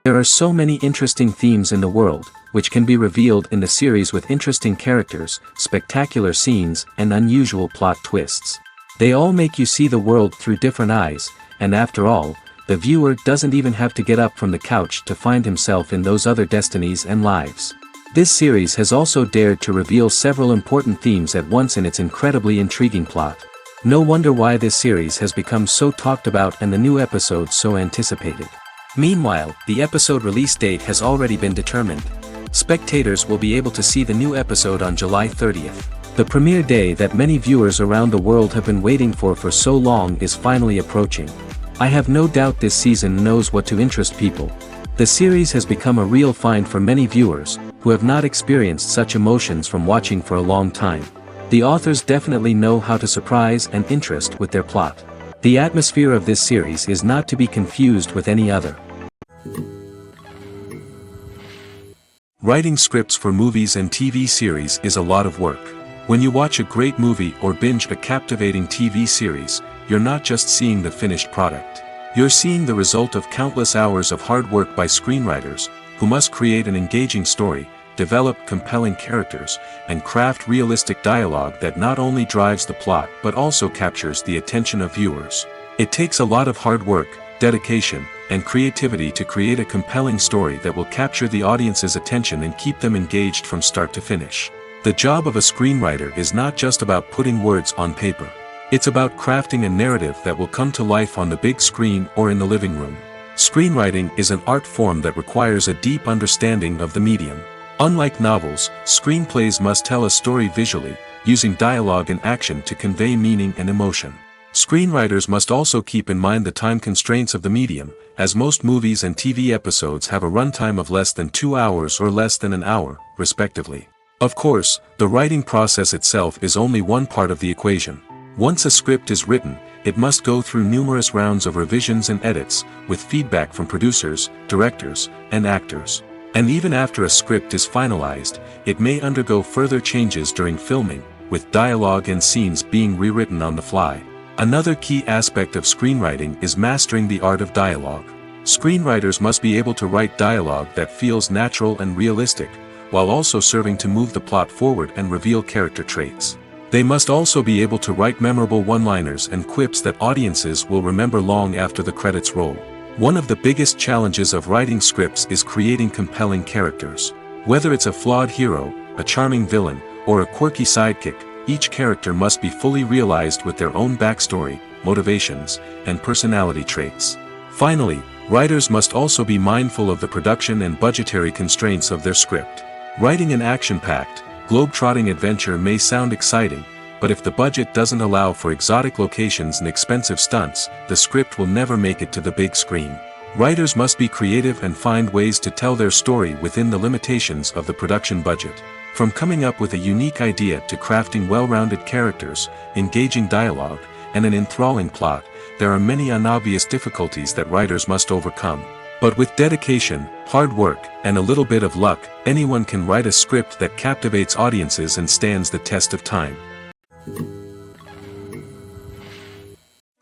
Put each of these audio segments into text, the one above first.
There are so many interesting themes in the world, which can be revealed in the series with interesting characters, spectacular scenes, and unusual plot twists. They all make you see the world through different eyes, and after all, the viewer doesn't even have to get up from the couch to find himself in those other destinies and lives. This series has also dared to reveal several important themes at once in its incredibly intriguing plot. No wonder why this series has become so talked about and the new episodes so anticipated. Meanwhile, the episode release date has already been determined. Spectators will be able to see the new episode on July 30th. The premiere day that many viewers around the world have been waiting for so long is finally approaching. I have no doubt this season knows what to interest people. The series has become a real find for many viewers, who have not experienced such emotions from watching for a long time. The authors definitely know how to surprise and interest with their plot. The atmosphere of this series is not to be confused with any other. Writing scripts for movies and TV series is a lot of work. When you watch a great movie or binge a captivating TV series, you're not just seeing the finished product. You're seeing the result of countless hours of hard work by screenwriters, who must create an engaging story, develop compelling characters, and craft realistic dialogue that not only drives the plot but also captures the attention of viewers. It takes a lot of hard work, dedication, and creativity to create a compelling story that will capture the audience's attention and keep them engaged from start to finish. The job of a screenwriter is not just about putting words on paper. It's about crafting a narrative that will come to life on the big screen or in the living room. Screenwriting is an art form that requires a deep understanding of the medium. Unlike novels, screenplays must tell a story visually, using dialogue and action to convey meaning and emotion. Screenwriters must also keep in mind the time constraints of the medium, as most movies and TV episodes have a runtime of less than 2 hours or less than an hour, respectively. Of course, the writing process itself is only one part of the equation. Once a script is written, it must go through numerous rounds of revisions and edits, with feedback from producers, directors, and actors. And even after a script is finalized, it may undergo further changes during filming, with dialogue and scenes being rewritten on the fly. Another key aspect of screenwriting is mastering the art of dialogue. Screenwriters must be able to write dialogue that feels natural and realistic, while also serving to move the plot forward and reveal character traits. They must also be able to write memorable one-liners and quips that audiences will remember long after the credits roll. One of the biggest challenges of writing scripts is creating compelling characters. Whether it's a flawed hero, a charming villain, or a quirky sidekick, each character must be fully realized with their own backstory, motivations, and personality traits. Finally, writers must also be mindful of the production and budgetary constraints of their script. Writing an action-packed, globe-trotting adventure may sound exciting, but if the budget doesn't allow for exotic locations and expensive stunts, the script will never make it to the big screen. Writers must be creative and find ways to tell their story within the limitations of the production budget. From coming up with a unique idea to crafting well-rounded characters, engaging dialogue, and an enthralling plot, there are many unobvious difficulties that writers must overcome. But with dedication, hard work, and a little bit of luck, anyone can write a script that captivates audiences and stands the test of time.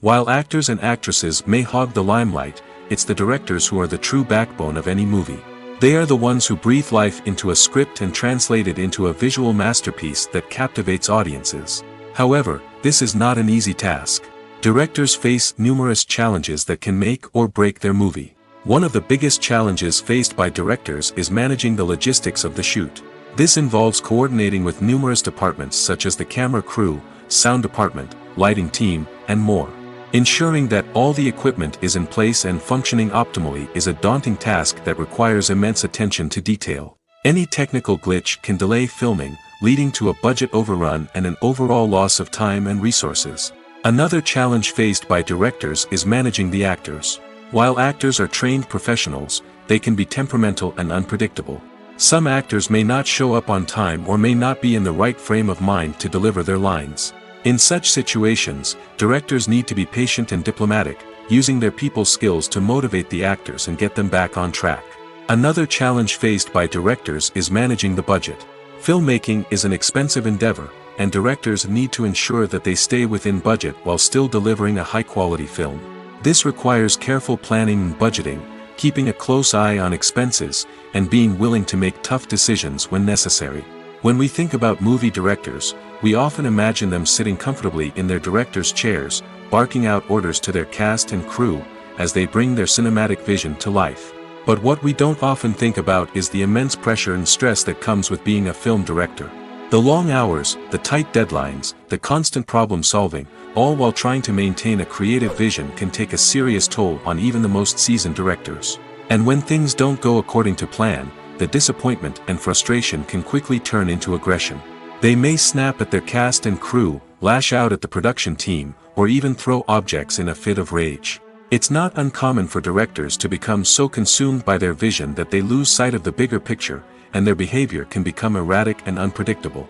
While actors and actresses may hog the limelight, it's the directors who are the true backbone of any movie. They are the ones who breathe life into a script and translate it into a visual masterpiece that captivates audiences. However, this is not an easy task. Directors face numerous challenges that can make or break their movie. One of the biggest challenges faced by directors is managing the logistics of the shoot. This involves coordinating with numerous departments such as the camera crew, sound department, lighting team, and more. Ensuring that all the equipment is in place and functioning optimally is a daunting task that requires immense attention to detail. Any technical glitch can delay filming, leading to a budget overrun and an overall loss of time and resources. Another challenge faced by directors is managing the actors. While actors are trained professionals, they can be temperamental and unpredictable. Some actors may not show up on time or may not be in the right frame of mind to deliver their lines. In such situations, directors need to be patient and diplomatic, using their people skills to motivate the actors and get them back on track. Another challenge faced by directors is managing the budget. Filmmaking is an expensive endeavor, and directors need to ensure that they stay within budget while still delivering a high-quality film. This requires careful planning and budgeting, keeping a close eye on expenses, and being willing to make tough decisions when necessary. When we think about movie directors, we often imagine them sitting comfortably in their director's chairs, barking out orders to their cast and crew, as they bring their cinematic vision to life. But what we don't often think about is the immense pressure and stress that comes with being a film director. The long hours, the tight deadlines, the constant problem solving, all while trying to maintain a creative vision can take a serious toll on even the most seasoned directors. And when things don't go according to plan, the disappointment and frustration can quickly turn into aggression. They may snap at their cast and crew, lash out at the production team, or even throw objects in a fit of rage. It's not uncommon for directors to become so consumed by their vision that they lose sight of the bigger picture, and their behavior can become erratic and unpredictable.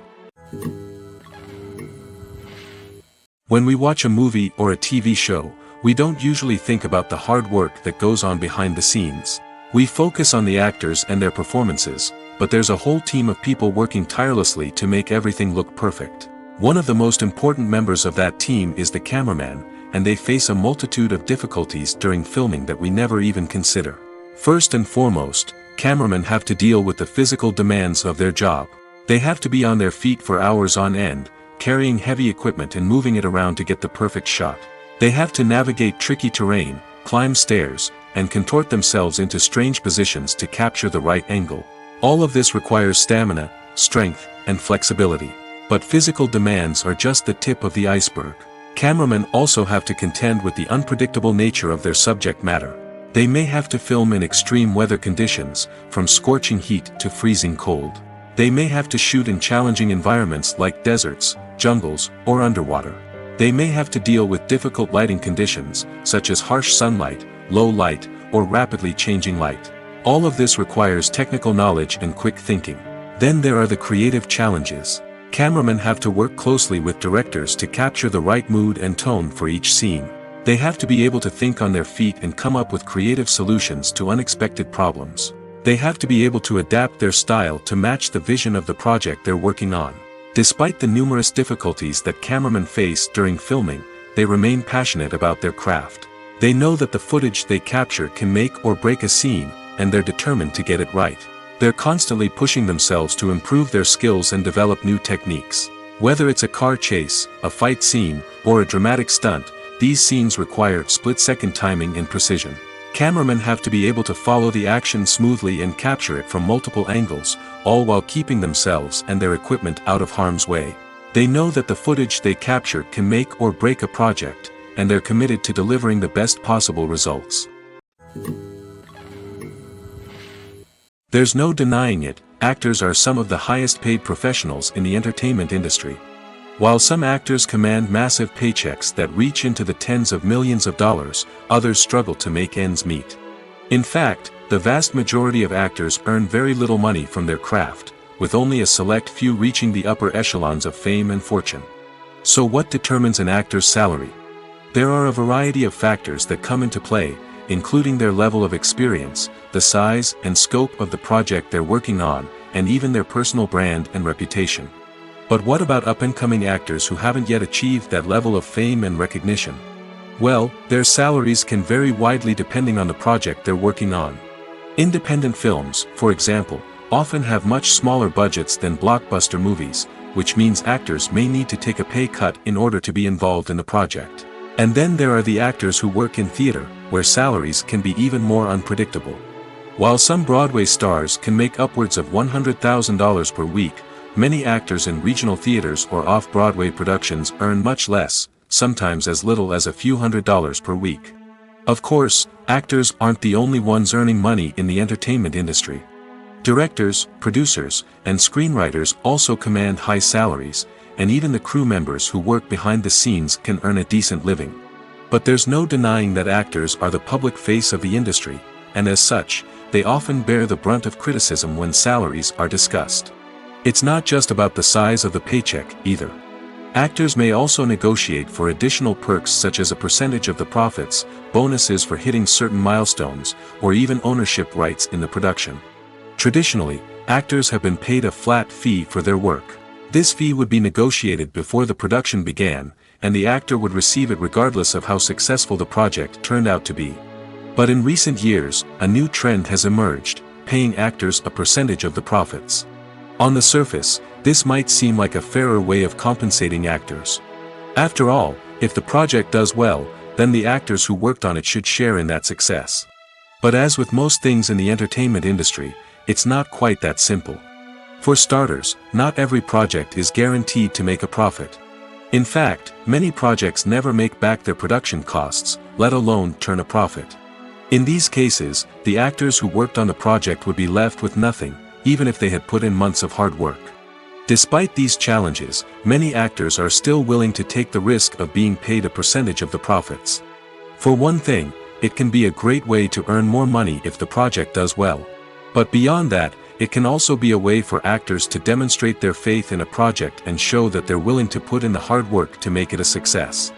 When we watch a movie or a TV show, we don't usually think about the hard work that goes on behind the scenes. We focus on the actors and their performances, but there's a whole team of people working tirelessly to make everything look perfect. One of the most important members of that team is the cameraman, and they face a multitude of difficulties during filming that we never even consider. First and foremost, cameramen have to deal with the physical demands of their job. They have to be on their feet for hours on end, carrying heavy equipment and moving it around to get the perfect shot. They have to navigate tricky terrain, climb stairs, and contort themselves into strange positions to capture the right angle. All of this requires stamina, strength, and flexibility. But physical demands are just the tip of the iceberg. Cameramen also have to contend with the unpredictable nature of their subject matter. They may have to film in extreme weather conditions, from scorching heat to freezing cold. They may have to shoot in challenging environments like deserts, jungles, or underwater. They may have to deal with difficult lighting conditions, such as harsh sunlight, low light, or rapidly changing light. All of this requires technical knowledge and quick thinking. Then there are the creative challenges. Cameramen have to work closely with directors to capture the right mood and tone for each scene. They have to be able to think on their feet and come up with creative solutions to unexpected problems. They have to be able to adapt their style to match the vision of the project they're working on. Despite the numerous difficulties that cameramen face during filming, they remain passionate about their craft. They know that the footage they capture can make or break a scene, and they're determined to get it right. They're constantly pushing themselves to improve their skills and develop new techniques. Whether it's a car chase, a fight scene, or a dramatic stunt, these scenes require split-second timing and precision. Cameramen have to be able to follow the action smoothly and capture it from multiple angles, all while keeping themselves and their equipment out of harm's way. They know that the footage they capture can make or break a project, and they're committed to delivering the best possible results. There's no denying it, actors are some of the highest paid professionals in the entertainment industry. While some actors command massive paychecks that reach into the tens of millions of dollars, others struggle to make ends meet. In fact, the vast majority of actors earn very little money from their craft, with only a select few reaching the upper echelons of fame and fortune. So what determines an actor's salary? There are a variety of factors that come into play, including their level of experience, the size and scope of the project they're working on, and even their personal brand and reputation. But what about up-and-coming actors who haven't yet achieved that level of fame and recognition? Well, their salaries can vary widely depending on the project they're working on. Independent films, for example, often have much smaller budgets than blockbuster movies, which means actors may need to take a pay cut in order to be involved in the project. And then there are the actors who work in theater, where salaries can be even more unpredictable. While some Broadway stars can make upwards of $100,000 per week, many actors in regional theaters or off-Broadway productions earn much less, sometimes as little as a few $100s per week. Of course, actors aren't the only ones earning money in the entertainment industry. Directors, producers, and screenwriters also command high salaries, and even the crew members who work behind the scenes can earn a decent living. But there's no denying that actors are the public face of the industry, and as such, they often bear the brunt of criticism when salaries are discussed. It's not just about the size of the paycheck, either. Actors may also negotiate for additional perks such as a percentage of the profits, bonuses for hitting certain milestones, or even ownership rights in the production. Traditionally, actors have been paid a flat fee for their work. This fee would be negotiated before the production began, and the actor would receive it regardless of how successful the project turned out to be. But in recent years, a new trend has emerged, paying actors a percentage of the profits. On the surface, this might seem like a fairer way of compensating actors. After all, if the project does well, then the actors who worked on it should share in that success. But as with most things in the entertainment industry, it's not quite that simple. For starters, not every project is guaranteed to make a profit. In fact, many projects never make back their production costs, let alone turn a profit. In these cases, the actors who worked on the project would be left with nothing, even if they had put in months of hard work. Despite these challenges, many actors are still willing to take the risk of being paid a percentage of the profits. For one thing, it can be a great way to earn more money if the project does well. But beyond that, it can also be a way for actors to demonstrate their faith in a project and show that they're willing to put in the hard work to make it a success.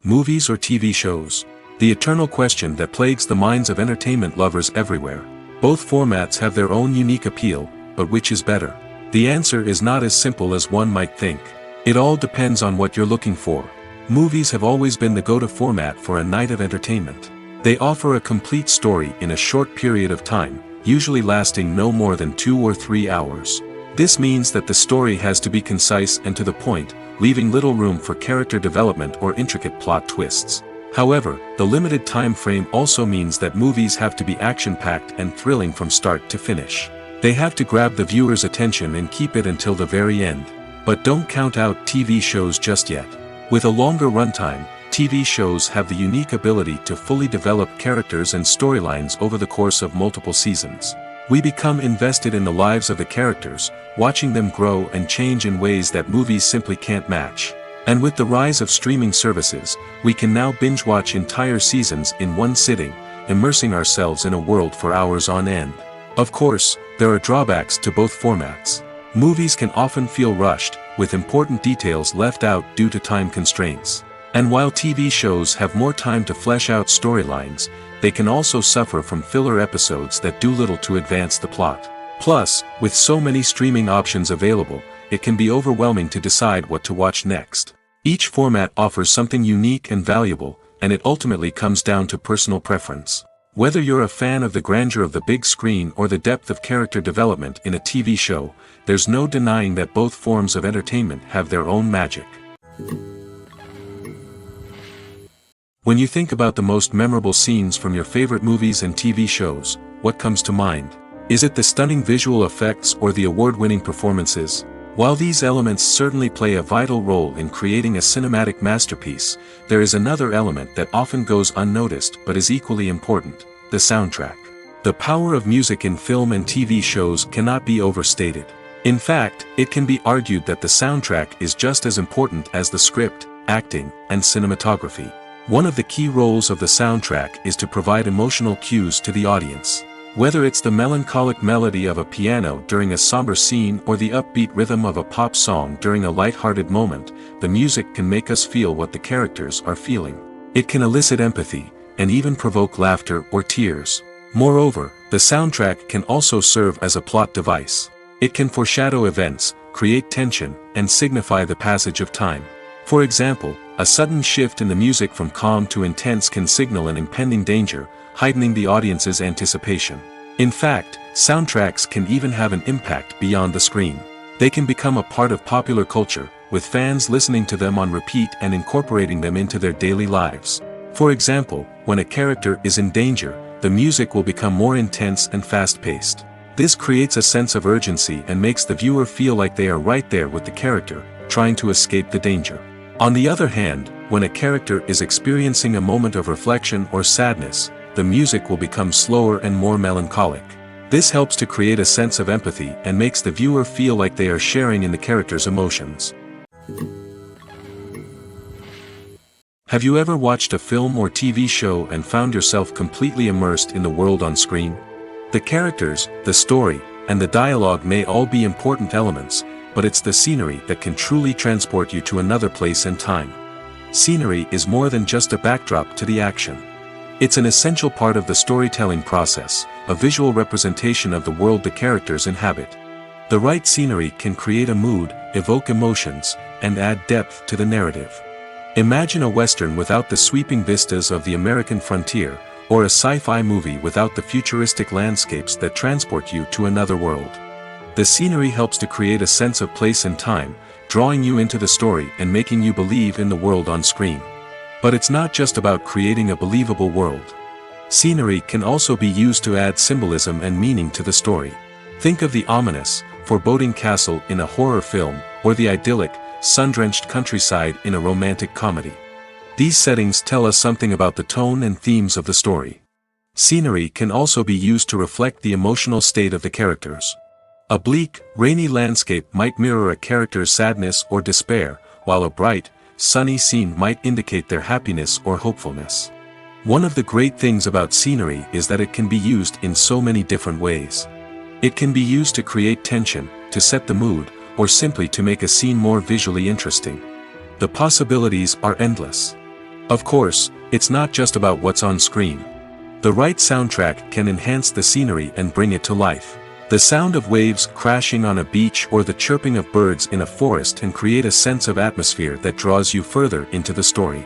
Movies or TV shows? The eternal question that plagues the minds of entertainment lovers everywhere. Both formats have their own unique appeal, but which is better? The answer is not as simple as one might think. It all depends on what you're looking for. Movies have always been the go-to format for a night of entertainment. They offer a complete story in a short period of time, usually lasting no more than 2 or 3 hours. This means that the story has to be concise and to the point, leaving little room for character development or intricate plot twists. However, the limited time frame also means that movies have to be action-packed and thrilling from start to finish. They have to grab the viewer's attention and keep it until the very end. But don't count out TV shows just yet. With a longer runtime, TV shows have the unique ability to fully develop characters and storylines over the course of multiple seasons. We become invested in the lives of the characters, watching them grow and change in ways that movies simply can't match. And with the rise of streaming services, we can now binge-watch entire seasons in one sitting, immersing ourselves in a world for hours on end. Of course, there are drawbacks to both formats. Movies can often feel rushed, with important details left out due to time constraints. And while TV shows have more time to flesh out storylines, they can also suffer from filler episodes that do little to advance the plot. Plus, with so many streaming options available, it can be overwhelming to decide what to watch next. Each format offers something unique and valuable, and it ultimately comes down to personal preference. Whether you're a fan of the grandeur of the big screen or the depth of character development in a TV show, there's no denying that both forms of entertainment have their own magic. When you think about the most memorable scenes from your favorite movies and TV shows, what comes to mind? Is it the stunning visual effects or the award-winning performances? While these elements certainly play a vital role in creating a cinematic masterpiece, there is another element that often goes unnoticed but is equally important: the soundtrack. The power of music in film and TV shows cannot be overstated. In fact, it can be argued that the soundtrack is just as important as the script, acting, and cinematography. One of the key roles of the soundtrack is to provide emotional cues to the audience. Whether it's the melancholic melody of a piano during a somber scene or the upbeat rhythm of a pop song during a light-hearted moment, the music can make us feel what the characters are feeling. It can elicit empathy, and even provoke laughter or tears. Moreover, the soundtrack can also serve as a plot device. It can foreshadow events, create tension, and signify the passage of time. For example, a sudden shift in the music from calm to intense can signal an impending danger, heightening the audience's anticipation. In fact, soundtracks can even have an impact beyond the screen. They can become a part of popular culture, with fans listening to them on repeat and incorporating them into their daily lives. For example, when a character is in danger, the music will become more intense and fast-paced. This creates a sense of urgency and makes the viewer feel like they are right there with the character, trying to escape the danger. On the other hand, when a character is experiencing a moment of reflection or sadness, the music will become slower and more melancholic. This helps to create a sense of empathy and makes the viewer feel like they are sharing in the character's emotions. Have you ever watched a film or TV show and found yourself completely immersed in the world on screen? The characters, the story, and the dialogue may all be important elements, but it's the scenery that can truly transport you to another place and time. Scenery is more than just a backdrop to the action. It's an essential part of the storytelling process, a visual representation of the world the characters inhabit. The right scenery can create a mood, evoke emotions, and add depth to the narrative. Imagine a Western without the sweeping vistas of the American frontier, or a sci-fi movie without the futuristic landscapes that transport you to another world. The scenery helps to create a sense of place and time, drawing you into the story and making you believe in the world on screen. But it's not just about creating a believable world. Scenery can also be used to add symbolism and meaning to the story. Think of the ominous, foreboding castle in a horror film, or the idyllic, sun-drenched countryside in a romantic comedy. These settings tell us something about the tone and themes of the story. Scenery can also be used to reflect the emotional state of the characters. A bleak, rainy landscape might mirror a character's sadness or despair, while a bright, sunny scene might indicate their happiness or hopefulness. One of the great things about scenery is that it can be used in so many different ways. It can be used to create tension, to set the mood, or simply to make a scene more visually interesting. The possibilities are endless. Of course, it's not just about what's on screen. The right soundtrack can enhance the scenery and bring it to life. The sound of waves crashing on a beach or the chirping of birds in a forest can create a sense of atmosphere that draws you further into the story.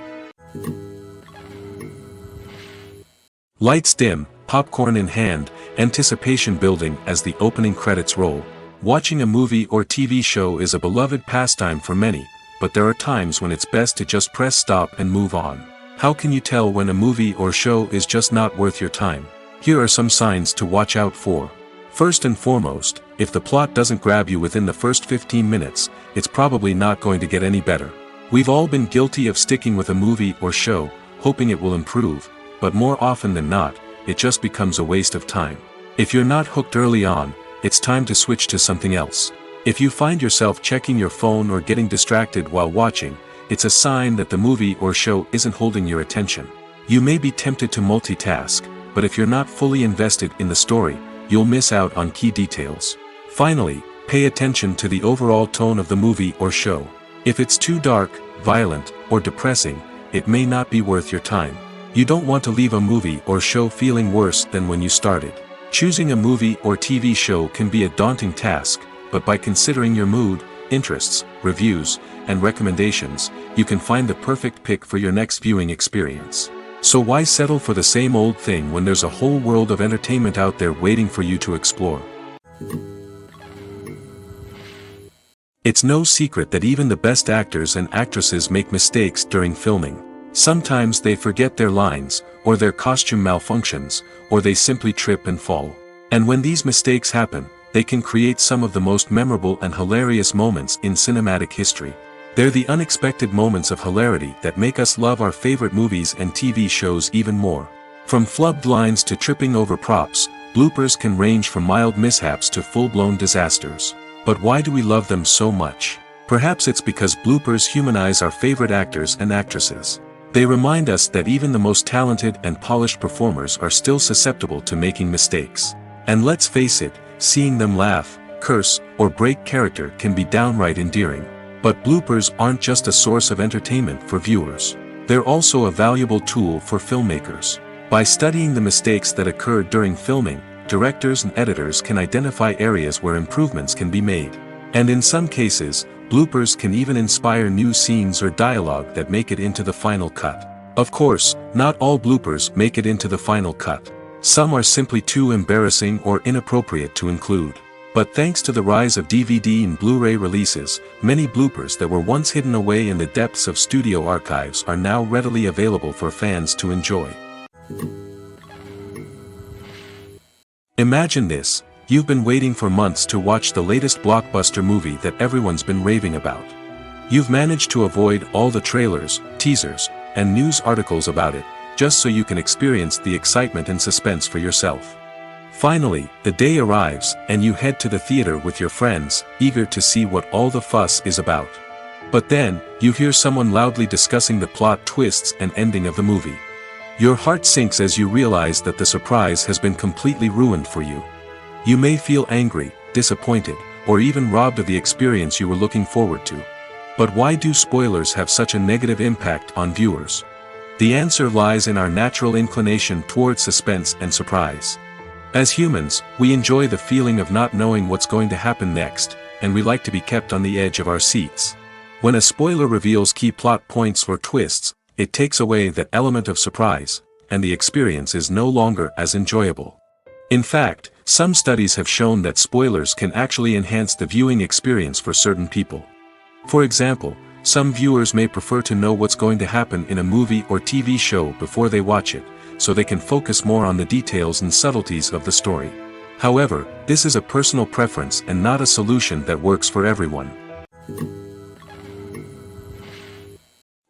Lights dim, popcorn in hand, anticipation building as the opening credits roll. Watching a movie or TV show is a beloved pastime for many, but there are times when it's best to just press stop and move on. How can you tell when a movie or show is just not worth your time? Here are some signs to watch out for. First and foremost, if the plot doesn't grab you within the first 15 minutes, it's probably not going to get any better. We've all been guilty of sticking with a movie or show, hoping it will improve, but more often than not, it just becomes a waste of time. If you're not hooked early on, it's time to switch to something else. If you find yourself checking your phone or getting distracted while watching, it's a sign that the movie or show isn't holding your attention. You may be tempted to multitask, but if you're not fully invested in the story, you'll miss out on key details. Finally, pay attention to the overall tone of the movie or show. If it's too dark, violent, or depressing, it may not be worth your time. You don't want to leave a movie or show feeling worse than when you started. Choosing a movie or TV show can be a daunting task, but by considering your mood, interests, reviews, and recommendations, you can find the perfect pick for your next viewing experience. So why settle for the same old thing when there's a whole world of entertainment out there waiting for you to explore? It's no secret that even the best actors and actresses make mistakes during filming. Sometimes they forget their lines, or their costume malfunctions, or they simply trip and fall. And when these mistakes happen, they can create some of the most memorable and hilarious moments in cinematic history. They're the unexpected moments of hilarity that make us love our favorite movies and TV shows even more. From flubbed lines to tripping over props, bloopers can range from mild mishaps to full-blown disasters. But why do we love them so much? Perhaps it's because bloopers humanize our favorite actors and actresses. They remind us that even the most talented and polished performers are still susceptible to making mistakes. And let's face it, seeing them laugh, curse, or break character can be downright endearing. But bloopers aren't just a source of entertainment for viewers. They're also a valuable tool for filmmakers. By studying the mistakes that occurred during filming, directors and editors can identify areas where improvements can be made. And in some cases, bloopers can even inspire new scenes or dialogue that make it into the final cut. Of course, not all bloopers make it into the final cut. Some are simply too embarrassing or inappropriate to include. But thanks to the rise of DVD and Blu-ray releases, many bloopers that were once hidden away in the depths of studio archives are now readily available for fans to enjoy. Imagine this: you've been waiting for months to watch the latest blockbuster movie that everyone's been raving about. You've managed to avoid all the trailers, teasers, and news articles about it, just so you can experience the excitement and suspense for yourself. Finally, the day arrives, and you head to the theater with your friends, eager to see what all the fuss is about. But then, you hear someone loudly discussing the plot twists and ending of the movie. Your heart sinks as you realize that the surprise has been completely ruined for you. You may feel angry, disappointed, or even robbed of the experience you were looking forward to. But why do spoilers have such a negative impact on viewers? The answer lies in our natural inclination toward suspense and surprise. As humans, we enjoy the feeling of not knowing what's going to happen next, and we like to be kept on the edge of our seats. When a spoiler reveals key plot points or twists, it takes away that element of surprise, and the experience is no longer as enjoyable. In fact, some studies have shown that spoilers can actually enhance the viewing experience for certain people. For example, some viewers may prefer to know what's going to happen in a movie or TV show before they watch it, so they can focus more on the details and subtleties of the story. However, this is a personal preference and not a solution that works for everyone.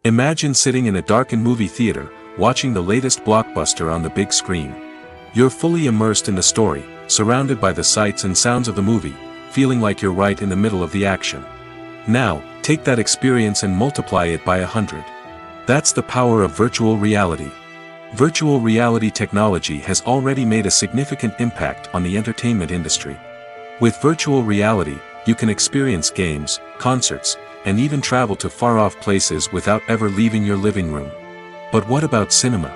Imagine sitting in a darkened movie theater, watching the latest blockbuster on the big screen. You're fully immersed in the story, surrounded by the sights and sounds of the movie, feeling like you're right in the middle of the action. Now, take that experience and multiply it by 100. That's the power of virtual reality. Virtual reality technology has already made a significant impact on the entertainment industry. With virtual reality, you can experience games, concerts, and even travel to far-off places without ever leaving your living room. But what about cinema?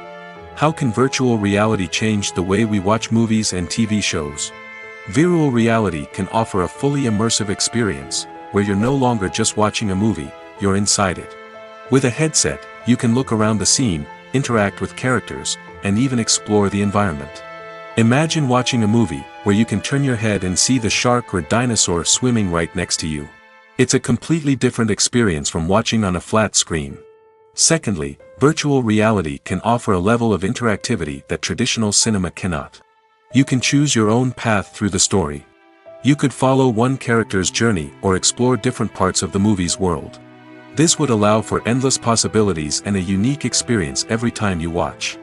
How can virtual reality change the way we watch movies and TV shows? Virtual reality can offer a fully immersive experience, where you're no longer just watching a movie, you're inside it. With a headset, you can look around the scene, interact with characters, and even explore the environment. Imagine watching a movie, where you can turn your head and see the shark or dinosaur swimming right next to you. It's a completely different experience from watching on a flat screen. Secondly, virtual reality can offer a level of interactivity that traditional cinema cannot. You can choose your own path through the story. You could follow one character's journey or explore different parts of the movie's world. This would allow for endless possibilities and a unique experience every time you watch.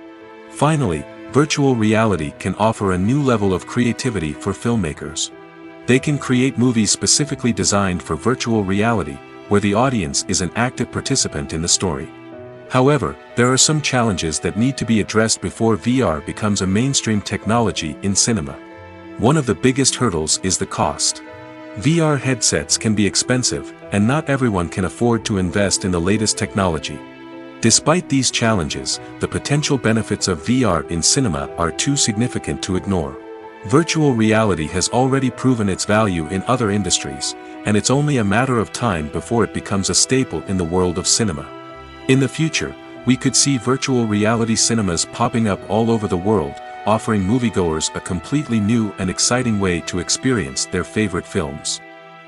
Finally, virtual reality can offer a new level of creativity for filmmakers. They can create movies specifically designed for virtual reality, where the audience is an active participant in the story. However, there are some challenges that need to be addressed before VR becomes a mainstream technology in cinema. One of the biggest hurdles is the cost. VR headsets can be expensive, and not everyone can afford to invest in the latest technology. Despite these challenges, the potential benefits of VR in cinema are too significant to ignore. Virtual reality has already proven its value in other industries, and it's only a matter of time before it becomes a staple in the world of cinema. In the future, we could see virtual reality cinemas popping up all over the world, offering moviegoers a completely new and exciting way to experience their favorite films.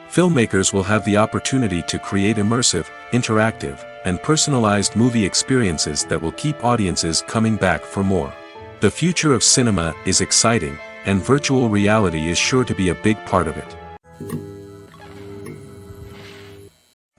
Filmmakers will have the opportunity to create immersive, interactive, and personalized movie experiences that will keep audiences coming back for more. The future of cinema is exciting, and virtual reality is sure to be a big part of it.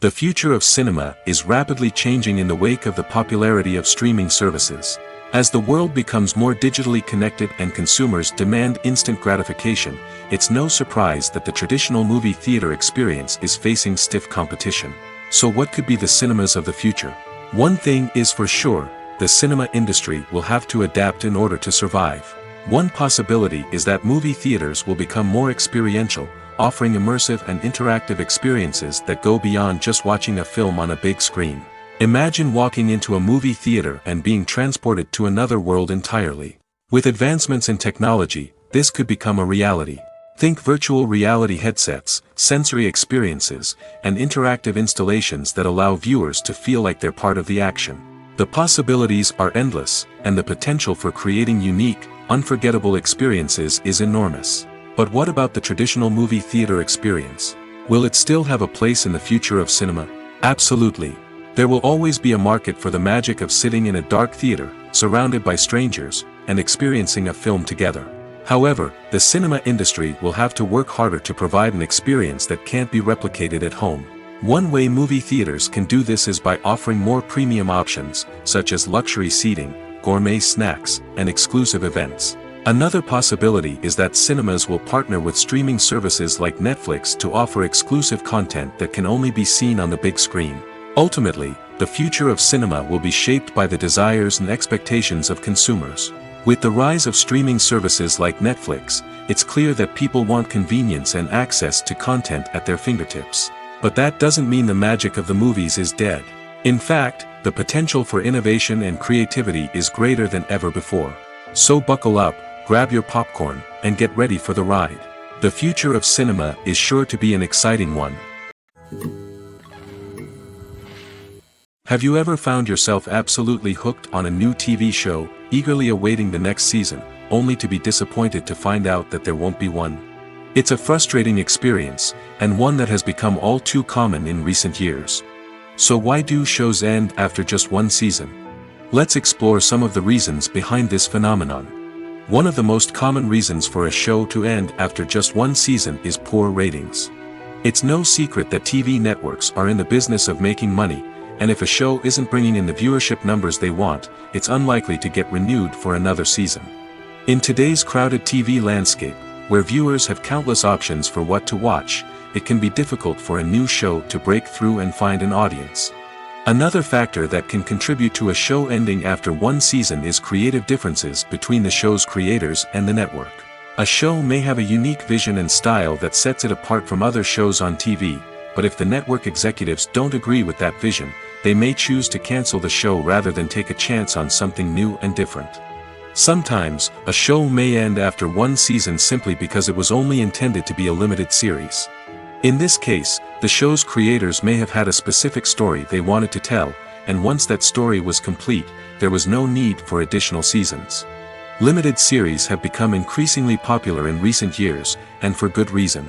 The future of cinema is rapidly changing in the wake of the popularity of streaming services. As the world becomes more digitally connected and consumers demand instant gratification, it's no surprise that the traditional movie theater experience is facing stiff competition. So what could be the cinemas of the future? One thing is for sure, the cinema industry will have to adapt in order to survive. One possibility is that movie theaters will become more experiential, offering immersive and interactive experiences that go beyond just watching a film on a big screen. Imagine walking into a movie theater and being transported to another world entirely. With advancements in technology, this could become a reality. Think virtual reality headsets, sensory experiences, and interactive installations that allow viewers to feel like they're part of the action. The possibilities are endless, and the potential for creating unique, unforgettable experiences is enormous. But what about the traditional movie theater experience? Will it still have a place in the future of cinema? Absolutely. There will always be a market for the magic of sitting in a dark theater, surrounded by strangers, and experiencing a film together. However, the cinema industry will have to work harder to provide an experience that can't be replicated at home. One way movie theaters can do this is by offering more premium options, such as luxury seating, gourmet snacks, and exclusive events. Another possibility is that cinemas will partner with streaming services like Netflix to offer exclusive content that can only be seen on the big screen. Ultimately, the future of cinema will be shaped by the desires and expectations of consumers. With the rise of streaming services like Netflix, it's clear that people want convenience and access to content at their fingertips. But that doesn't mean the magic of the movies is dead. In fact, the potential for innovation and creativity is greater than ever before. So buckle up, grab your popcorn, and get ready for the ride. The future of cinema is sure to be an exciting one. Have you ever found yourself absolutely hooked on a new TV show, eagerly awaiting the next season, only to be disappointed to find out that there won't be one? It's a frustrating experience, and one that has become all too common in recent years. So why do shows end after just one season? Let's explore some of the reasons behind this phenomenon. One of the most common reasons for a show to end after just one season is poor ratings. It's no secret that TV networks are in the business of making money, and if a show isn't bringing in the viewership numbers they want, it's unlikely to get renewed for another season. In today's crowded TV landscape, where viewers have countless options for what to watch, it can be difficult for a new show to break through and find an audience. Another factor that can contribute to a show ending after one season is creative differences between the show's creators and the network. A show may have a unique vision and style that sets it apart from other shows on TV, but if the network executives don't agree with that vision, they may choose to cancel the show rather than take a chance on something new and different. Sometimes, a show may end after one season simply because it was only intended to be a limited series. In this case, the show's creators may have had a specific story they wanted to tell, and once that story was complete, there was no need for additional seasons. Limited series have become increasingly popular in recent years, and for good reason.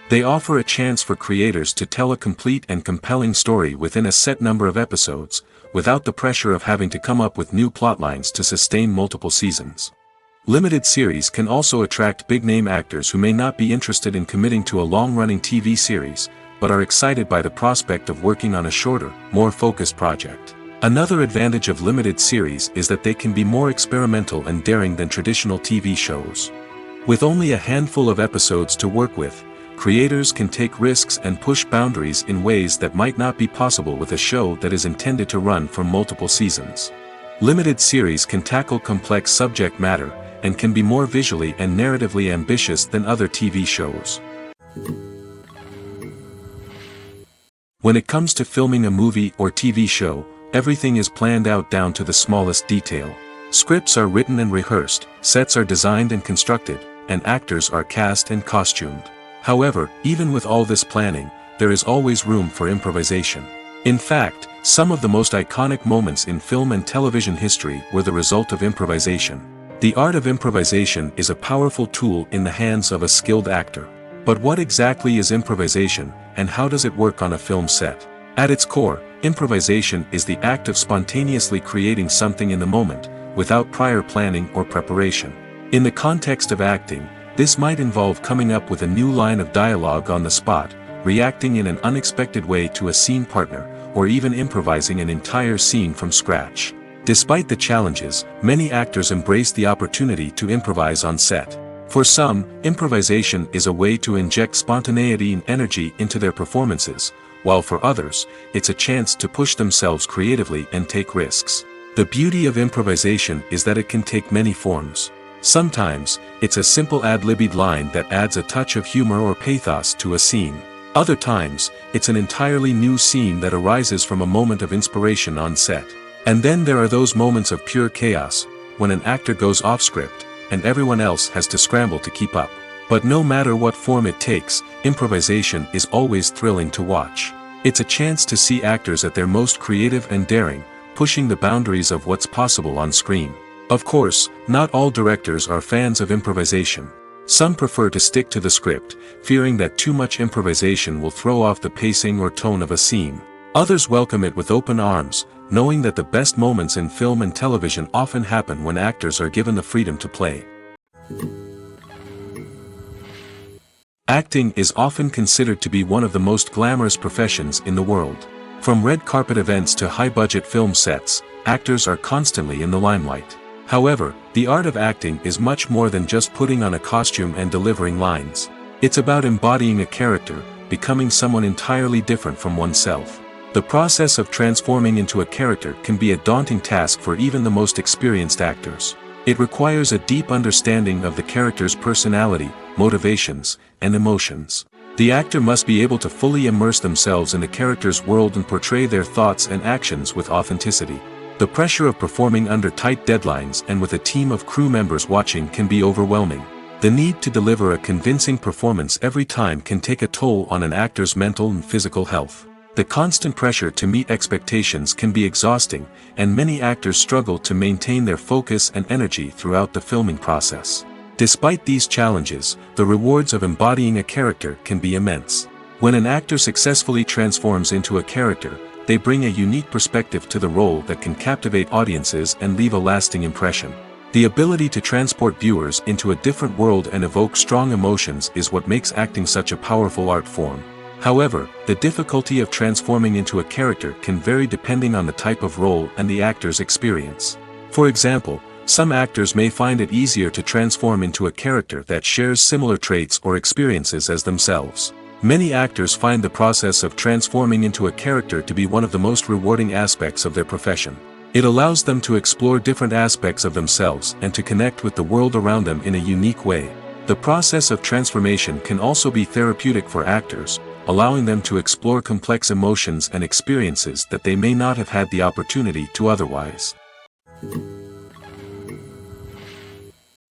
They offer a chance for creators to tell a complete and compelling story within a set number of episodes, without the pressure of having to come up with new plotlines to sustain multiple seasons. Limited series can also attract big-name actors who may not be interested in committing to a long-running TV series, but are excited by the prospect of working on a shorter, more focused project. Another advantage of limited series is that they can be more experimental and daring than traditional TV shows. With only a handful of episodes to work with, creators can take risks and push boundaries in ways that might not be possible with a show that is intended to run for multiple seasons. Limited series can tackle complex subject matter, and can be more visually and narratively ambitious than other TV shows. When it comes to filming a movie or TV show, everything is planned out down to the smallest detail. Scripts are written and rehearsed, sets are designed and constructed, and actors are cast and costumed. However, even with all this planning, there is always room for improvisation. In fact, some of the most iconic moments in film and television history were the result of improvisation. The art of improvisation is a powerful tool in the hands of a skilled actor. But what exactly is improvisation, and how does it work on a film set? At its core, improvisation is the act of spontaneously creating something in the moment, without prior planning or preparation. In the context of acting, this might involve coming up with a new line of dialogue on the spot, reacting in an unexpected way to a scene partner, or even improvising an entire scene from scratch. Despite the challenges, many actors embrace the opportunity to improvise on set. For some, improvisation is a way to inject spontaneity and energy into their performances, while for others, it's a chance to push themselves creatively and take risks. The beauty of improvisation is that it can take many forms. Sometimes, it's a simple ad-libbed line that adds a touch of humor or pathos to a scene. Other times, it's an entirely new scene that arises from a moment of inspiration on set. And then there are those moments of pure chaos, when an actor goes off script, and everyone else has to scramble to keep up. But no matter what form it takes, improvisation is always thrilling to watch. It's a chance to see actors at their most creative and daring, pushing the boundaries of what's possible on screen. Of course, not all directors are fans of improvisation. Some prefer to stick to the script, fearing that too much improvisation will throw off the pacing or tone of a scene. Others welcome it with open arms, knowing that the best moments in film and television often happen when actors are given the freedom to play. Acting is often considered to be one of the most glamorous professions in the world. From red carpet events to high-budget film sets, actors are constantly in the limelight. However, the art of acting is much more than just putting on a costume and delivering lines. It's about embodying a character, becoming someone entirely different from oneself. The process of transforming into a character can be a daunting task for even the most experienced actors. It requires a deep understanding of the character's personality, motivations, and emotions. The actor must be able to fully immerse themselves in the character's world and portray their thoughts and actions with authenticity. The pressure of performing under tight deadlines and with a team of crew members watching can be overwhelming. The need to deliver a convincing performance every time can take a toll on an actor's mental and physical health. The constant pressure to meet expectations can be exhausting, and many actors struggle to maintain their focus and energy throughout the filming process. Despite these challenges, the rewards of embodying a character can be immense. When an actor successfully transforms into a character, they bring a unique perspective to the role that can captivate audiences and leave a lasting impression. The ability to transport viewers into a different world and evoke strong emotions is what makes acting such a powerful art form. However, the difficulty of transforming into a character can vary depending on the type of role and the actor's experience. For example, some actors may find it easier to transform into a character that shares similar traits or experiences as themselves. Many actors find the process of transforming into a character to be one of the most rewarding aspects of their profession. It allows them to explore different aspects of themselves and to connect with the world around them in a unique way. The process of transformation can also be therapeutic for actors, allowing them to explore complex emotions and experiences that they may not have had the opportunity to otherwise.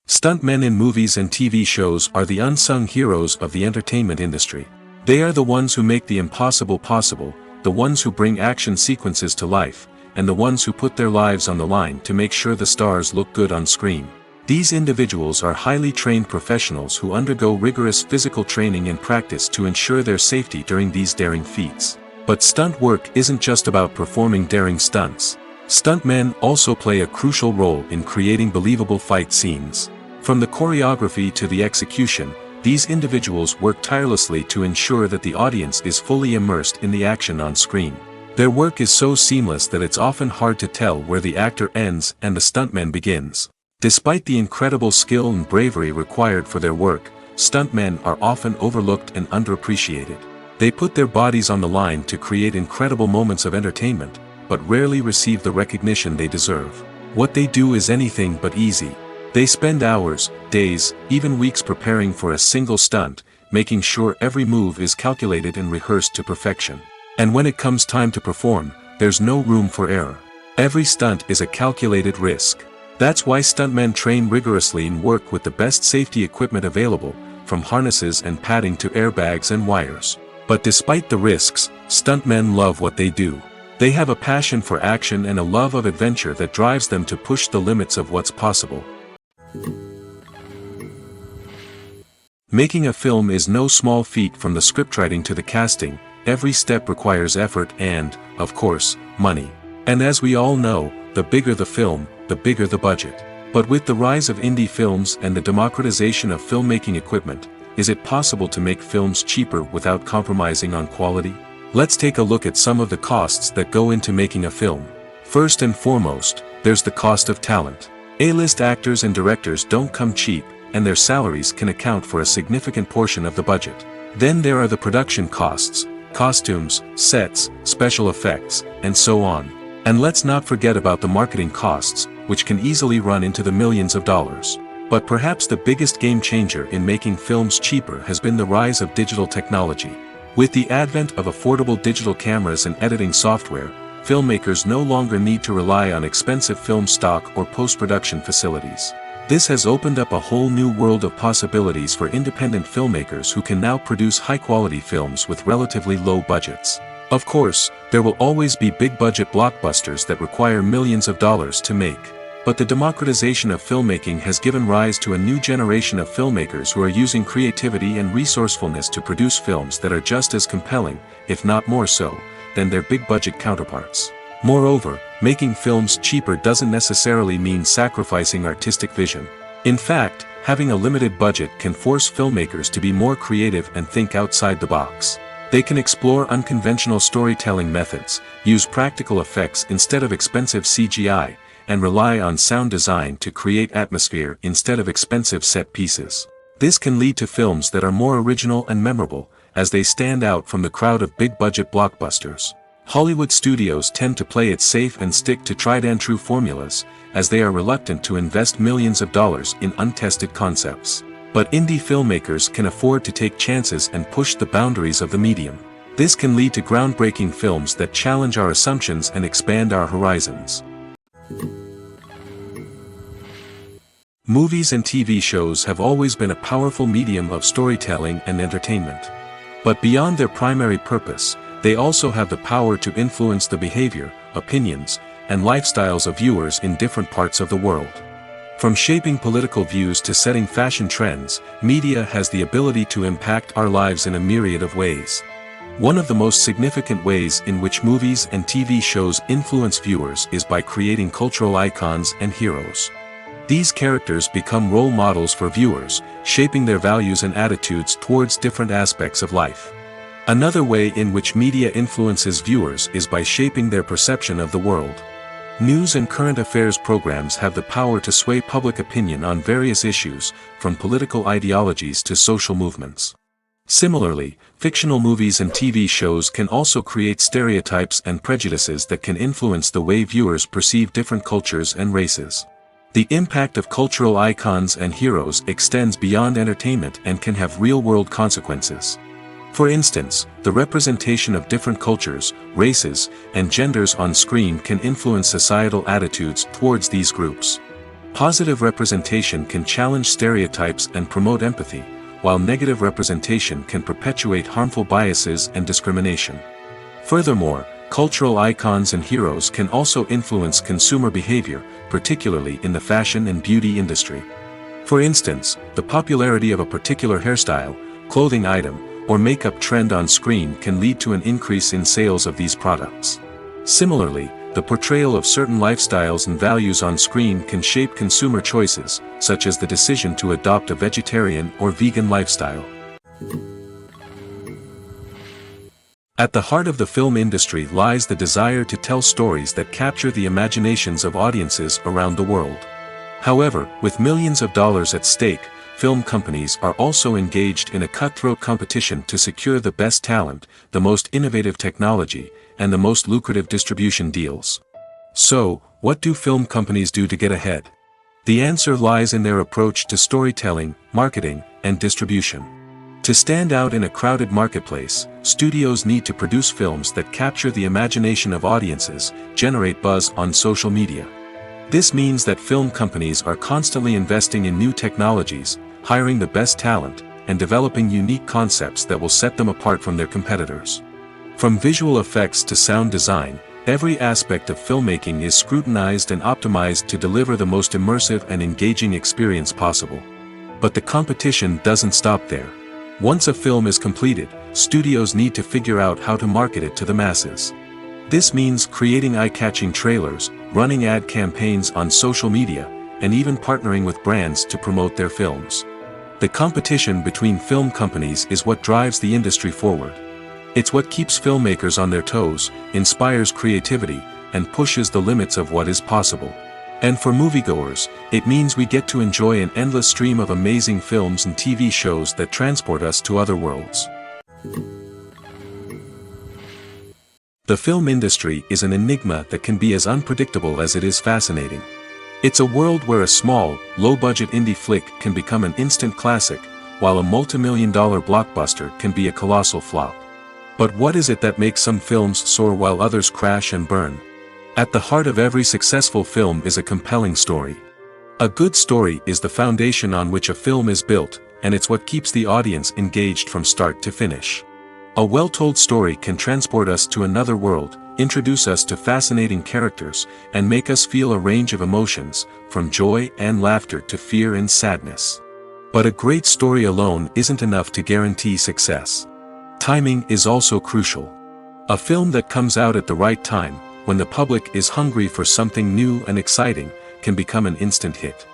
Stuntmen in movies and TV shows are the unsung heroes of the entertainment industry. They are the ones who make the impossible possible, the ones who bring action sequences to life, and the ones who put their lives on the line to make sure the stars look good on screen. These individuals are highly trained professionals who undergo rigorous physical training and practice to ensure their safety during these daring feats. But stunt work isn't just about performing daring stunts. Stuntmen also play a crucial role in creating believable fight scenes. From the choreography to the execution, these individuals work tirelessly to ensure that the audience is fully immersed in the action on screen. Their work is so seamless that it's often hard to tell where the actor ends and the stuntman begins. Despite the incredible skill and bravery required for their work, stuntmen are often overlooked and underappreciated. They put their bodies on the line to create incredible moments of entertainment, but rarely receive the recognition they deserve. What they do is anything but easy. They spend hours, days, even weeks preparing for a single stunt, making sure every move is calculated and rehearsed to perfection. And when it comes time to perform, there's no room for error. Every stunt is a calculated risk. That's why stuntmen train rigorously and work with the best safety equipment available, from harnesses and padding to airbags and wires. But despite the risks, stuntmen love what they do. They have a passion for action and a love of adventure that drives them to push the limits of what's possible. Making a film is no small feat. From the scriptwriting to the casting, every step requires effort and, of course, money. And as we all know, the bigger the film, the bigger the budget. But with the rise of indie films and the democratization of filmmaking equipment, is it possible to make films cheaper without compromising on quality? Let's take a look at some of the costs that go into making a film. First and foremost, there's the cost of talent. A-list actors and directors don't come cheap, and their salaries can account for a significant portion of the budget. Then there are the production costs, costumes, sets, special effects, and so on. And let's not forget about the marketing costs, which can easily run into the millions of dollars. But perhaps the biggest game changer in making films cheaper has been the rise of digital technology. With the advent of affordable digital cameras and editing software, filmmakers no longer need to rely on expensive film stock or post-production facilities. This has opened up a whole new world of possibilities for independent filmmakers who can now produce high-quality films with relatively low budgets. Of course, there will always be big-budget blockbusters that require millions of dollars to make. But the democratization of filmmaking has given rise to a new generation of filmmakers who are using creativity and resourcefulness to produce films that are just as compelling, if not more so, than their big-budget counterparts. Moreover, making films cheaper doesn't necessarily mean sacrificing artistic vision. In fact, having a limited budget can force filmmakers to be more creative and think outside the box. They can explore unconventional storytelling methods, use practical effects instead of expensive CGI, and rely on sound design to create atmosphere instead of expensive set pieces. This can lead to films that are more original and memorable, as they stand out from the crowd of big-budget blockbusters. Hollywood studios tend to play it safe and stick to tried-and-true formulas, as they are reluctant to invest millions of dollars in untested concepts. But indie filmmakers can afford to take chances and push the boundaries of the medium. This can lead to groundbreaking films that challenge our assumptions and expand our horizons. Movies and TV shows have always been a powerful medium of storytelling and entertainment. But beyond their primary purpose, They also have the power to influence the behavior, opinions, and lifestyles of viewers in different parts of the world. From shaping political views to setting fashion trends, media has the ability to impact our lives in a myriad of ways. One of the most significant ways in which movies and TV shows influence viewers is by creating cultural icons and heroes. These characters become role models for viewers, shaping their values and attitudes towards different aspects of life. Another way in which media influences viewers is by shaping their perception of the world. News and current affairs programs have the power to sway public opinion on various issues, from political ideologies to social movements. Similarly, fictional movies and TV shows can also create stereotypes and prejudices that can influence the way viewers perceive different cultures and races. The impact of cultural icons and heroes extends beyond entertainment and can have real-world consequences. For instance, the representation of different cultures, races, and genders on screen can influence societal attitudes towards these groups. Positive representation can challenge stereotypes and promote empathy, while negative representation can perpetuate harmful biases and discrimination. Furthermore, cultural icons and heroes can also influence consumer behavior, particularly in the fashion and beauty industry. For instance, the popularity of a particular hairstyle, clothing item, or makeup trend on screen can lead to an increase in sales of these products. Similarly, the portrayal of certain lifestyles and values on screen can shape consumer choices, such as the decision to adopt a vegetarian or vegan lifestyle. At the heart of the film industry lies the desire to tell stories that capture the imaginations of audiences around the world. However, with millions of dollars at stake, film companies are also engaged in a cutthroat competition to secure the best talent, the most innovative technology, and the most lucrative distribution deals. So, what do film companies do to get ahead? The answer lies in their approach to storytelling, marketing, and distribution. To stand out in a crowded marketplace, studios need to produce films that capture the imagination of audiences, generate buzz on social media. This means that film companies are constantly investing in new technologies, hiring the best talent, and developing unique concepts that will set them apart from their competitors. From visual effects to sound design, every aspect of filmmaking is scrutinized and optimized to deliver the most immersive and engaging experience possible. But the competition doesn't stop there. Once a film is completed, studios need to figure out how to market it to the masses. This means creating eye-catching trailers, running ad campaigns on social media, and even partnering with brands to promote their films. The competition between film companies is what drives the industry forward. It's what keeps filmmakers on their toes, inspires creativity, and pushes the limits of what is possible. And for moviegoers, it means we get to enjoy an endless stream of amazing films and TV shows that transport us to other worlds. The film industry is an enigma that can be as unpredictable as it is fascinating. It's a world where a small, low-budget indie flick can become an instant classic, while a multi-million-dollar blockbuster can be a colossal flop. But what is it that makes some films soar while others crash and burn? At the heart of every successful film is a compelling story. A good story is the foundation on which a film is built, and it's what keeps the audience engaged from start to finish. A well-told story can transport us to another world, introduce us to fascinating characters, and make us feel a range of emotions, from joy and laughter to fear and sadness. But a great story alone isn't enough to guarantee success. Timing is also crucial. A film that comes out at the right time, when the public is hungry for something new and exciting, can become an instant hit.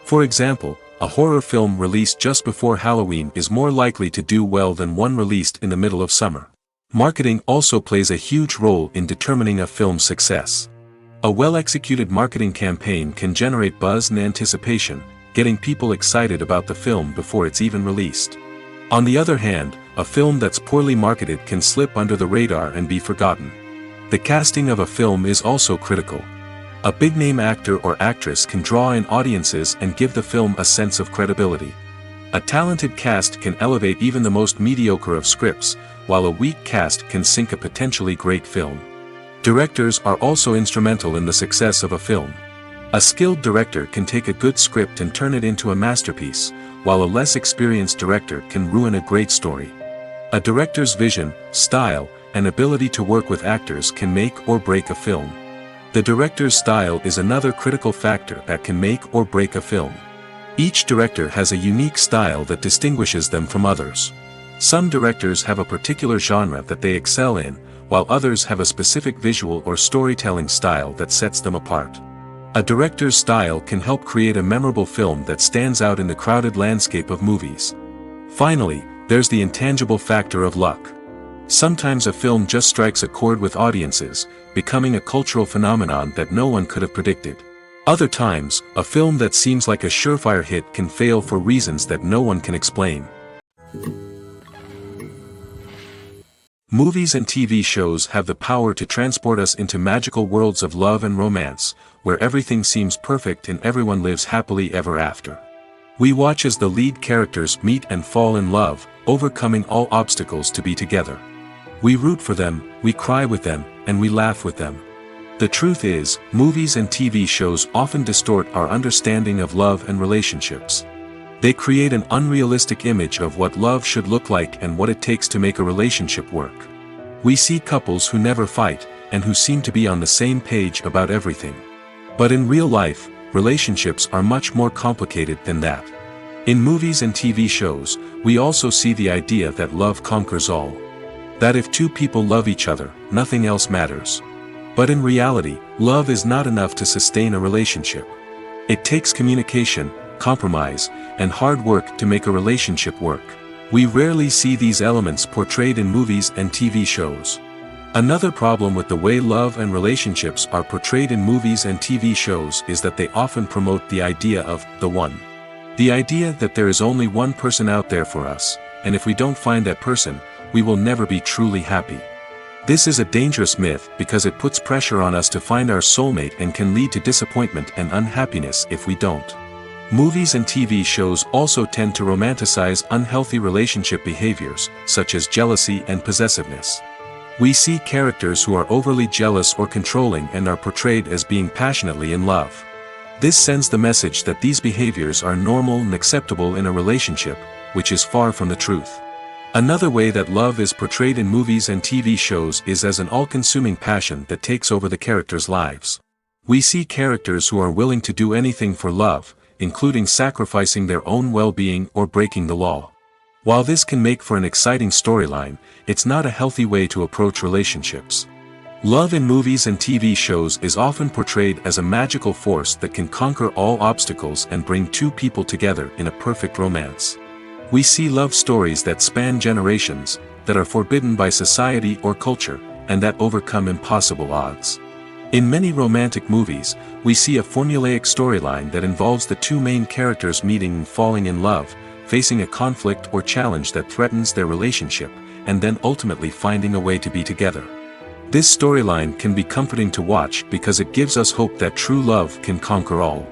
For example, a horror film released just before Halloween is more likely to do well than one released in the middle of summer. Marketing also plays a huge role in determining a film's success. A well-executed marketing campaign can generate buzz and anticipation, getting people excited about the film before it's even released. On the other hand, a film that's poorly marketed can slip under the radar and be forgotten. The casting of a film is also critical. A big-name actor or actress can draw in audiences and give the film a sense of credibility. A talented cast can elevate even the most mediocre of scripts, while a weak cast can sink a potentially great film. Directors are also instrumental in the success of a film. A skilled director can take a good script and turn it into a masterpiece, while a less experienced director can ruin a great story. A director's vision, style, and ability to work with actors can make or break a film. The director's style is another critical factor that can make or break a film. Each director has a unique style that distinguishes them from others. Some directors have a particular genre that they excel in, while others have a specific visual or storytelling style that sets them apart. A director's style can help create a memorable film that stands out in the crowded landscape of movies. Finally, there's the intangible factor of luck. Sometimes a film just strikes a chord with audiences, becoming a cultural phenomenon that no one could have predicted. Other times, a film that seems like a surefire hit can fail for reasons that no one can explain. Movies and TV shows have the power to transport us into magical worlds of love and romance, where everything seems perfect and everyone lives happily ever after. We watch as the lead characters meet and fall in love, overcoming all obstacles to be together. We root for them, we cry with them, and we laugh with them. The truth is, movies and TV shows often distort our understanding of love and relationships. They create an unrealistic image of what love should look like and what it takes to make a relationship work. We see couples who never fight, and who seem to be on the same page about everything. But in real life, relationships are much more complicated than that. In movies and TV shows, we also see the idea that love conquers all. That if two people love each other, nothing else matters. But in reality, love is not enough to sustain a relationship. It takes communication, compromise, and hard work to make a relationship work. We rarely see these elements portrayed in movies and TV shows. Another problem with the way love and relationships are portrayed in movies and TV shows is that they often promote the idea of the one. The idea that there is only one person out there for us, and if we don't find that person, we will never be truly happy. This is a dangerous myth because it puts pressure on us to find our soulmate and can lead to disappointment and unhappiness if we don't. Movies and TV shows also tend to romanticize unhealthy relationship behaviors, such as jealousy and possessiveness. We see characters who are overly jealous or controlling and are portrayed as being passionately in love. This sends the message that these behaviors are normal and acceptable in a relationship, which is far from the truth. Another way that love is portrayed in movies and TV shows is as an all-consuming passion that takes over the characters' lives. We see characters who are willing to do anything for love, including sacrificing their own well-being or breaking the law. While this can make for an exciting storyline, it's not a healthy way to approach relationships. Love in movies and TV shows is often portrayed as a magical force that can conquer all obstacles and bring two people together in a perfect romance. We see love stories that span generations, that are forbidden by society or culture, and that overcome impossible odds. In many romantic movies, we see a formulaic storyline that involves the two main characters meeting and falling in love, facing a conflict or challenge that threatens their relationship, and then ultimately finding a way to be together. This storyline can be comforting to watch because it gives us hope that true love can conquer all.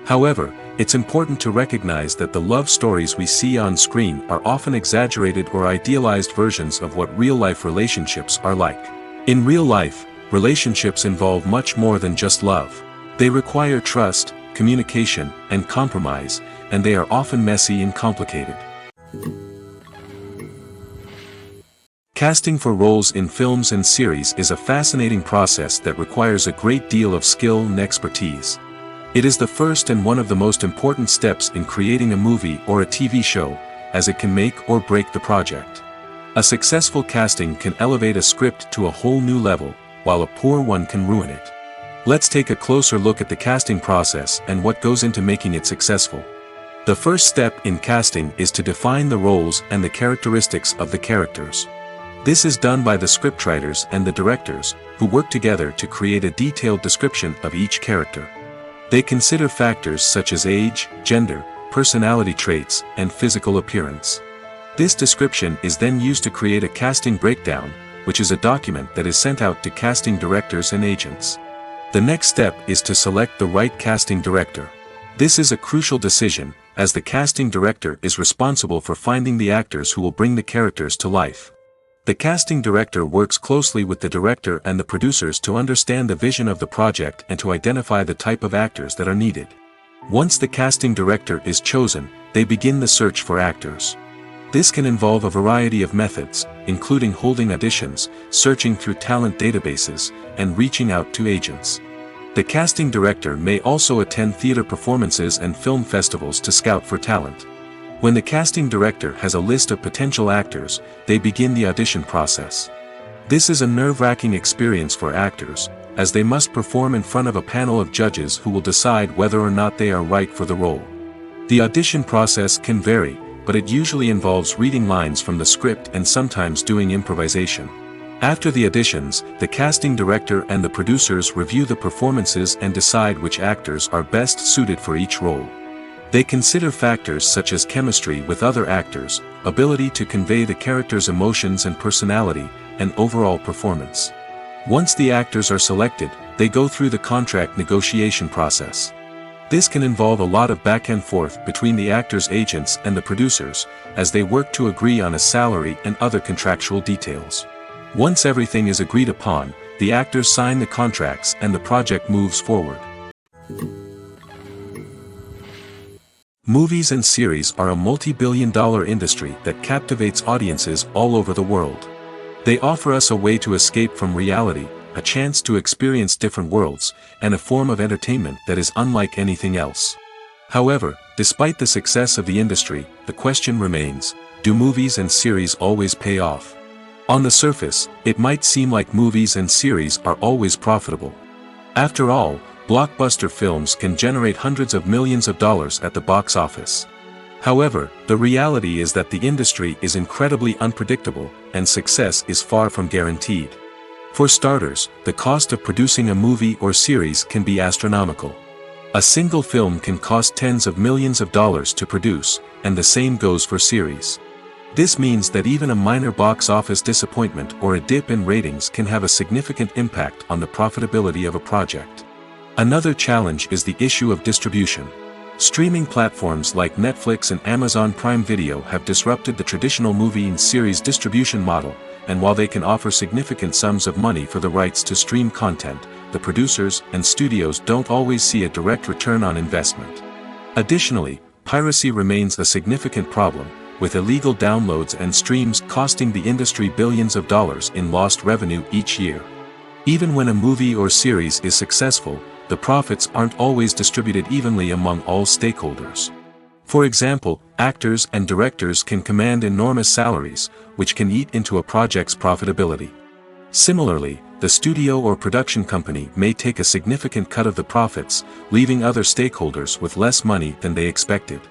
However, it's important to recognize that the love stories we see on screen are often exaggerated or idealized versions of what real-life relationships are like. In real life, relationships involve much more than just love. They require trust, communication, and compromise, and they are often messy and complicated. Casting for roles in films and series is a fascinating process that requires a great deal of skill and expertise. It is the first and one of the most important steps in creating a movie or a TV show, as it can make or break the project. A successful casting can elevate a script to a whole new level, while a poor one can ruin it. Let's take a closer look at the casting process and what goes into making it successful. The first step in casting is to define the roles and the characteristics of the characters. This is done by the scriptwriters and the directors, who work together to create a detailed description of each character. They consider factors such as age, gender, personality traits, and physical appearance. This description is then used to create a casting breakdown, which is a document that is sent out to casting directors and agents. The next step is to select the right casting director. This is a crucial decision, as the casting director is responsible for finding the actors who will bring the characters to life. The casting director works closely with the director and the producers to understand the vision of the project and to identify the type of actors that are needed. Once the casting director is chosen, they begin the search for actors. This can involve a variety of methods, including holding auditions, searching through talent databases, and reaching out to agents. The casting director may also attend theater performances and film festivals to scout for talent. When the casting director has a list of potential actors, they begin the audition process. This is a nerve-wracking experience for actors, as they must perform in front of a panel of judges who will decide whether or not they are right for the role. The audition process can vary, but it usually involves reading lines from the script and sometimes doing improvisation. After the auditions, the casting director and the producers review the performances and decide which actors are best suited for each role. They consider factors such as chemistry with other actors, ability to convey the character's emotions and personality, and overall performance. Once the actors are selected, they go through the contract negotiation process. This can involve a lot of back and forth between the actors' agents and the producers, as they work to agree on a salary and other contractual details. Once everything is agreed upon, the actors sign the contracts and the project moves forward. Movies and series are a multi-billion-dollar industry that captivates audiences all over the world. They offer us a way to escape from reality, a chance to experience different worlds, and a form of entertainment that is unlike anything else. However, despite the success of the industry, the question remains, do movies and series always pay off? On the surface, it might seem like movies and series are always profitable. After all, blockbuster films can generate hundreds of millions of dollars at the box office. However, the reality is that the industry is incredibly unpredictable, and success is far from guaranteed. For starters, the cost of producing a movie or series can be astronomical. A single film can cost tens of millions of dollars to produce, and the same goes for series. This means that even a minor box office disappointment or a dip in ratings can have a significant impact on the profitability of a project. Another challenge is the issue of distribution. Streaming platforms like Netflix and Amazon Prime Video have disrupted the traditional movie and series distribution model, and while they can offer significant sums of money for the rights to stream content, the producers and studios don't always see a direct return on investment. Additionally, piracy remains a significant problem, with illegal downloads and streams costing the industry billions of dollars in lost revenue each year. Even when a movie or series is successful, the profits aren't always distributed evenly among all stakeholders. For example, actors and directors can command enormous salaries, which can eat into a project's profitability. Similarly, the studio or production company may take a significant cut of the profits, leaving other stakeholders with less money than they expected.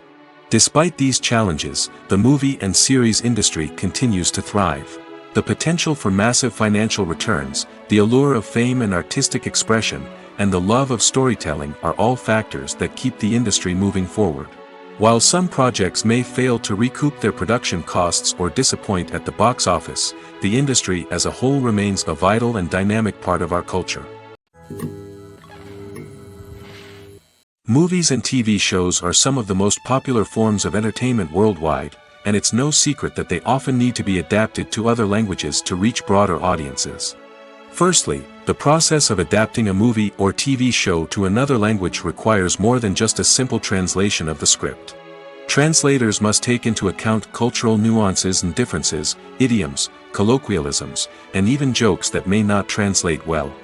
Despite these challenges, the movie and series industry continues to thrive. The potential for massive financial returns, the allure of fame and artistic expression, and the love of storytelling are all factors that keep the industry moving forward. While some projects may fail to recoup their production costs or disappoint at the box office, the industry as a whole remains a vital and dynamic part of our culture. Movies and TV shows are some of the most popular forms of entertainment worldwide, and it's no secret that they often need to be adapted to other languages to reach broader audiences. Firstly, the process of adapting a movie or TV show to another language requires more than just a simple translation of the script. Translators must take into account cultural nuances and differences, idioms, colloquialisms, and even jokes that may not translate well.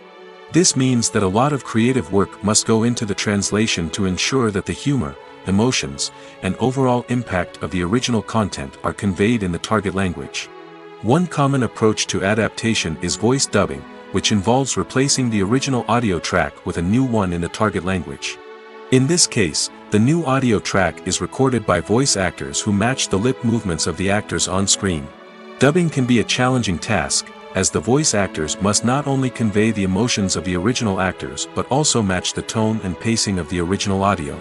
This means that a lot of creative work must go into the translation to ensure that the humor, emotions, and overall impact of the original content are conveyed in the target language. One common approach to adaptation is voice dubbing, which involves replacing the original audio track with a new one in the target language. In this case, the new audio track is recorded by voice actors who match the lip movements of the actors on screen. Dubbing can be a challenging task, as the voice actors must not only convey the emotions of the original actors but also match the tone and pacing of the original audio.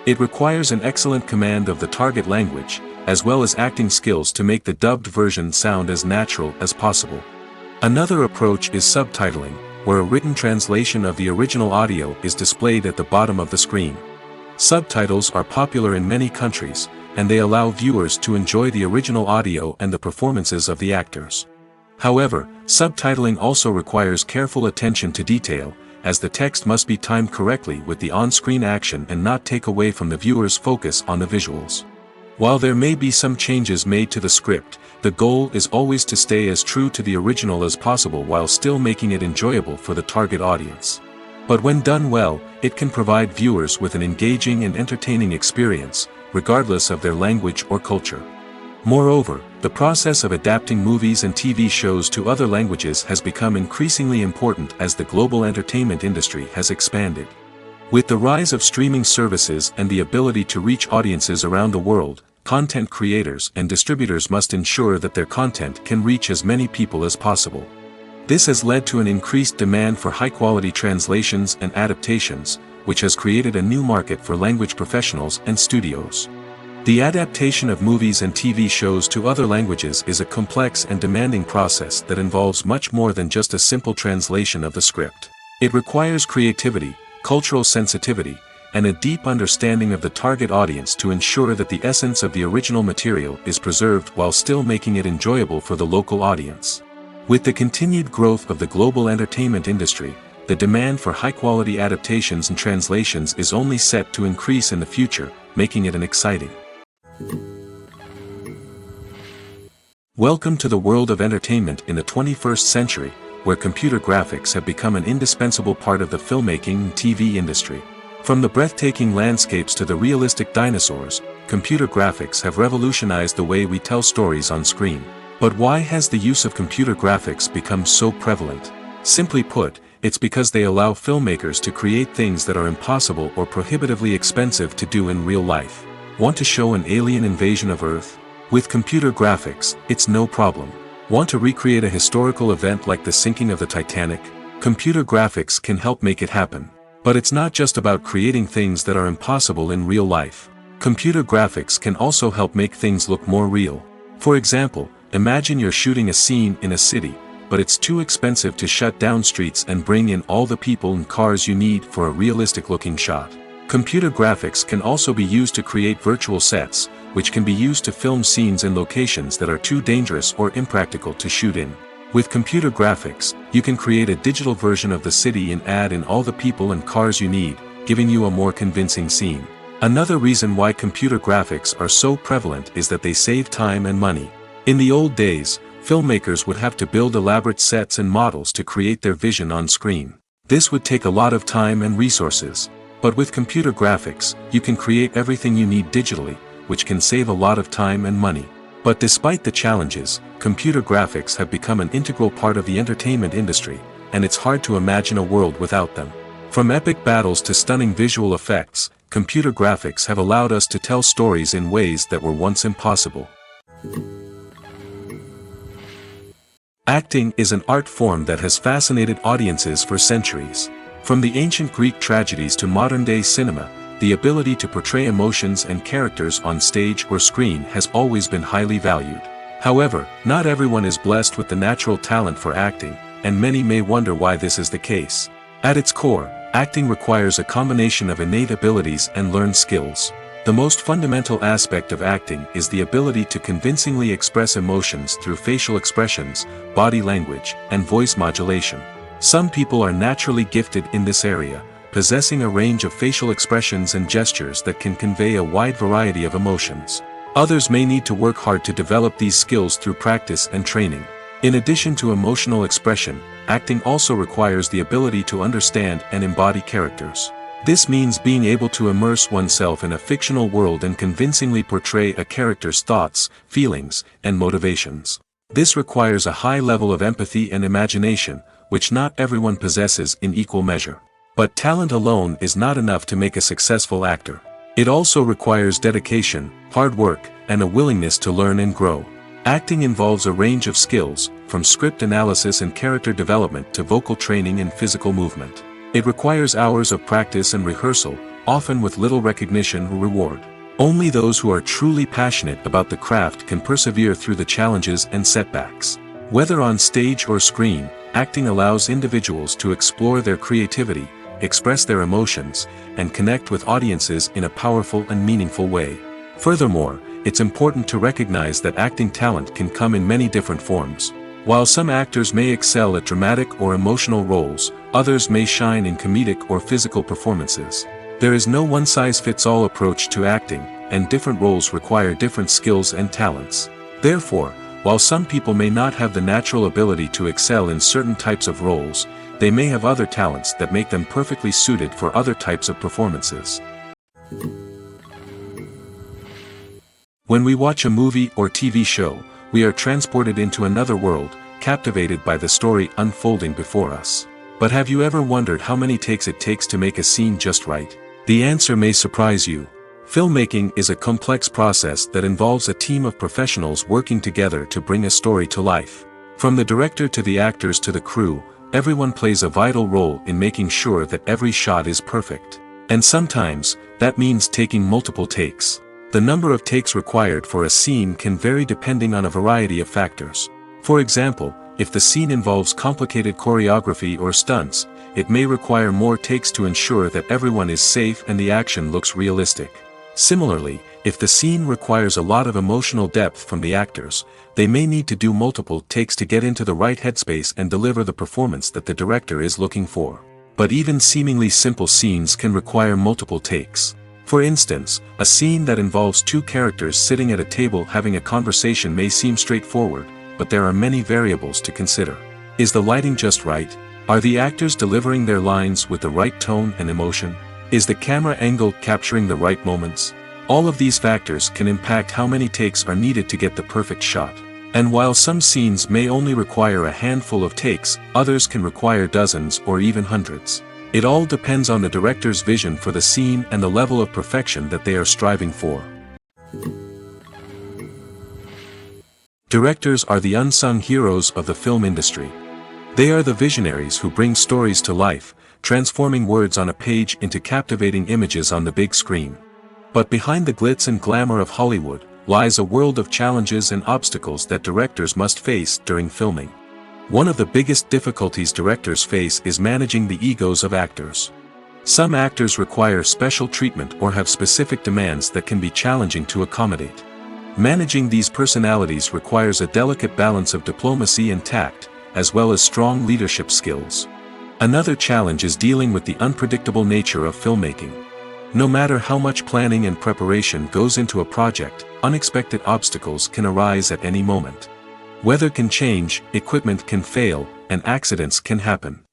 It requires an excellent command of the target language, as well as acting skills to make the dubbed version sound as natural as possible. Another approach is subtitling, where a written translation of the original audio is displayed at the bottom of the screen. Subtitles are popular in many countries, and they allow viewers to enjoy the original audio and the performances of the actors. However, subtitling also requires careful attention to detail, as the text must be timed correctly with the on-screen action and not take away from the viewer's focus on the visuals. While there may be some changes made to the script, the goal is always to stay as true to the original as possible while still making it enjoyable for the target audience. But when done well, it can provide viewers with an engaging and entertaining experience, regardless of their language or culture. Moreover, the process of adapting movies and TV shows to other languages has become increasingly important as the global entertainment industry has expanded. With the rise of streaming services and the ability to reach audiences around the world, content creators and distributors must ensure that their content can reach as many people as possible. This has led to an increased demand for high-quality translations and adaptations, which has created a new market for language professionals and studios. The adaptation of movies and TV shows to other languages is a complex and demanding process that involves much more than just a simple translation of the script. It requires creativity, cultural sensitivity, and a deep understanding of the target audience to ensure that the essence of the original material is preserved while still making it enjoyable for the local audience. With the continued growth of the global entertainment industry, the demand for high-quality adaptations and translations is only set to increase in the future, making it exciting. Welcome to the world of entertainment in the 21st century, where computer graphics have become an indispensable part of the filmmaking and TV industry. From the breathtaking landscapes to the realistic dinosaurs, computer graphics have revolutionized the way we tell stories on screen. But why has the use of computer graphics become so prevalent? Simply put, it's because they allow filmmakers to create things that are impossible or prohibitively expensive to do in real life. Want to show an alien invasion of Earth? With computer graphics, it's no problem. Want to recreate a historical event like the sinking of the Titanic? Computer graphics can help make it happen. But it's not just about creating things that are impossible in real life. Computer graphics can also help make things look more real. For example, imagine you're shooting a scene in a city, but it's too expensive to shut down streets and bring in all the people and cars you need for a realistic-looking shot. Computer graphics can also be used to create virtual sets, which can be used to film scenes in locations that are too dangerous or impractical to shoot in. With computer graphics, you can create a digital version of the city and add in all the people and cars you need, giving you a more convincing scene. Another reason why computer graphics are so prevalent is that they save time and money. In the old days, filmmakers would have to build elaborate sets and models to create their vision on screen. This would take a lot of time and resources. But with computer graphics, you can create everything you need digitally, which can save a lot of time and money. But despite the challenges, computer graphics have become an integral part of the entertainment industry, and it's hard to imagine a world without them. From epic battles to stunning visual effects, computer graphics have allowed us to tell stories in ways that were once impossible. Acting is an art form that has fascinated audiences for centuries. From the ancient Greek tragedies to modern-day cinema, the ability to portray emotions and characters on stage or screen has always been highly valued. However, not everyone is blessed with the natural talent for acting, and many may wonder why this is the case. At its core, acting requires a combination of innate abilities and learned skills. The most fundamental aspect of acting is the ability to convincingly express emotions through facial expressions, body language, and voice modulation. Some people are naturally gifted in this area, possessing a range of facial expressions and gestures that can convey a wide variety of emotions. Others may need to work hard to develop these skills through practice and training. In addition to emotional expression, acting also requires the ability to understand and embody characters. This means being able to immerse oneself in a fictional world and convincingly portray a character's thoughts, feelings, and motivations. This requires a high level of empathy and imagination, which not everyone possesses in equal measure. But talent alone is not enough to make a successful actor. It also requires dedication, hard work, and a willingness to learn and grow. Acting involves a range of skills, from script analysis and character development to vocal training and physical movement. It requires hours of practice and rehearsal, often with little recognition or reward. Only those who are truly passionate about the craft can persevere through the challenges and setbacks. Whether on stage or screen, acting allows individuals to explore their creativity, express their emotions, and connect with audiences in a powerful and meaningful way. Furthermore, it's important to recognize that acting talent can come in many different forms. While some actors may excel at dramatic or emotional roles, others may shine in comedic or physical performances. There is no one-size-fits-all approach to acting, and different roles require different skills and talents. Therefore, while some people may not have the natural ability to excel in certain types of roles, they may have other talents that make them perfectly suited for other types of performances. When we watch a movie or TV show, we are transported into another world, captivated by the story unfolding before us. But have you ever wondered how many takes it takes to make a scene just right? The answer may surprise you. Filmmaking is a complex process that involves a team of professionals working together to bring a story to life. From the director to the actors to the crew, everyone plays a vital role in making sure that every shot is perfect. And sometimes, that means taking multiple takes. The number of takes required for a scene can vary depending on a variety of factors. For example, if the scene involves complicated choreography or stunts, it may require more takes to ensure that everyone is safe and the action looks realistic. Similarly, if the scene requires a lot of emotional depth from the actors, they may need to do multiple takes to get into the right headspace and deliver the performance that the director is looking for. But even seemingly simple scenes can require multiple takes. For instance, a scene that involves two characters sitting at a table having a conversation may seem straightforward, but there are many variables to consider. Is the lighting just right? Are the actors delivering their lines with the right tone and emotion? Is the camera angle capturing the right moments? All of these factors can impact how many takes are needed to get the perfect shot. And while some scenes may only require a handful of takes, others can require dozens or even hundreds. It all depends on the director's vision for the scene and the level of perfection that they are striving for. Directors are the unsung heroes of the film industry. They are the visionaries who bring stories to life, transforming words on a page into captivating images on the big screen. But behind the glitz and glamour of Hollywood, lies a world of challenges and obstacles that directors must face during filming. One of the biggest difficulties directors face is managing the egos of actors. Some actors require special treatment or have specific demands that can be challenging to accommodate. Managing these personalities requires a delicate balance of diplomacy and tact, as well as strong leadership skills. Another challenge is dealing with the unpredictable nature of filmmaking. No matter how much planning and preparation goes into a project, unexpected obstacles can arise at any moment. Weather can change, equipment can fail, and accidents can happen.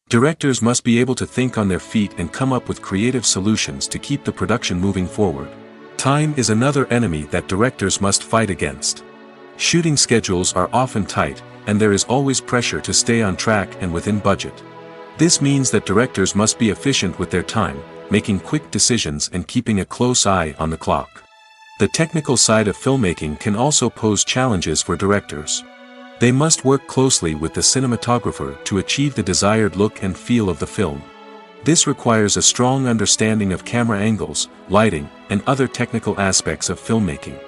Directors must be able to think on their feet and come up with creative solutions to keep the production moving forward. Time is another enemy that directors must fight against. Shooting schedules are often tight, and there is always pressure to stay on track and within budget. This means that directors must be efficient with their time, making quick decisions and keeping a close eye on the clock. The technical side of filmmaking can also pose challenges for directors. They must work closely with the cinematographer to achieve the desired look and feel of the film. This requires a strong understanding of camera angles, lighting, and other technical aspects of filmmaking.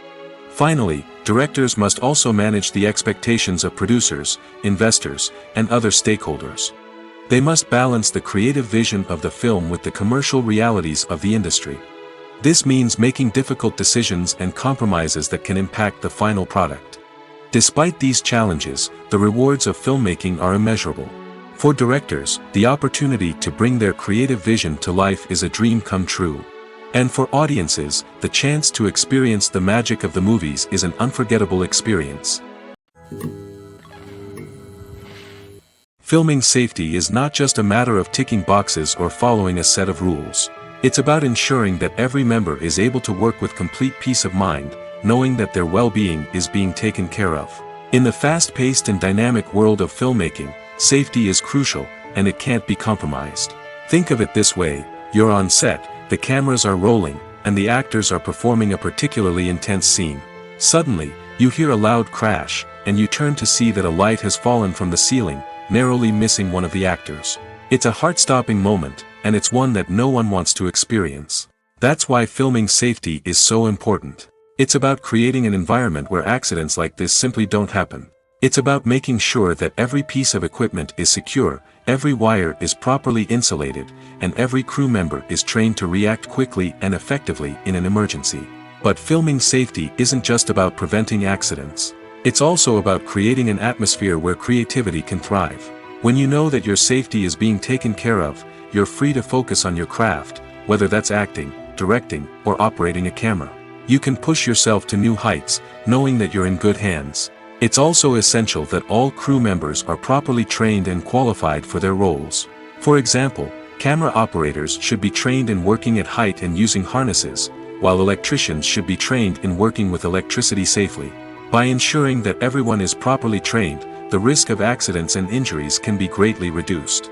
Finally, directors must also manage the expectations of producers, investors, and other stakeholders. They must balance the creative vision of the film with the commercial realities of the industry. This means making difficult decisions and compromises that can impact the final product. Despite these challenges, the rewards of filmmaking are immeasurable. For directors, the opportunity to bring their creative vision to life is a dream come true. And for audiences, the chance to experience the magic of the movies is an unforgettable experience. Filming safety is not just a matter of ticking boxes or following a set of rules. It's about ensuring that every member is able to work with complete peace of mind, knowing that their well-being is being taken care of. In the fast-paced and dynamic world of filmmaking, safety is crucial, and it can't be compromised. Think of it this way: you're on set, the cameras are rolling, and the actors are performing a particularly intense scene. Suddenly, you hear a loud crash, and you turn to see that a light has fallen from the ceiling, narrowly missing one of the actors. It's a heart-stopping moment, and it's one that no one wants to experience. That's why filming safety is so important. It's about creating an environment where accidents like this simply don't happen. It's about making sure that every piece of equipment is secure, every wire is properly insulated, and every crew member is trained to react quickly and effectively in an emergency. But filming safety isn't just about preventing accidents. It's also about creating an atmosphere where creativity can thrive. When you know that your safety is being taken care of, you're free to focus on your craft, whether that's acting, directing, or operating a camera. You can push yourself to new heights, knowing that you're in good hands. It's also essential that all crew members are properly trained and qualified for their roles. For example, camera operators should be trained in working at height and using harnesses, while electricians should be trained in working with electricity safely. By ensuring that everyone is properly trained, the risk of accidents and injuries can be greatly reduced.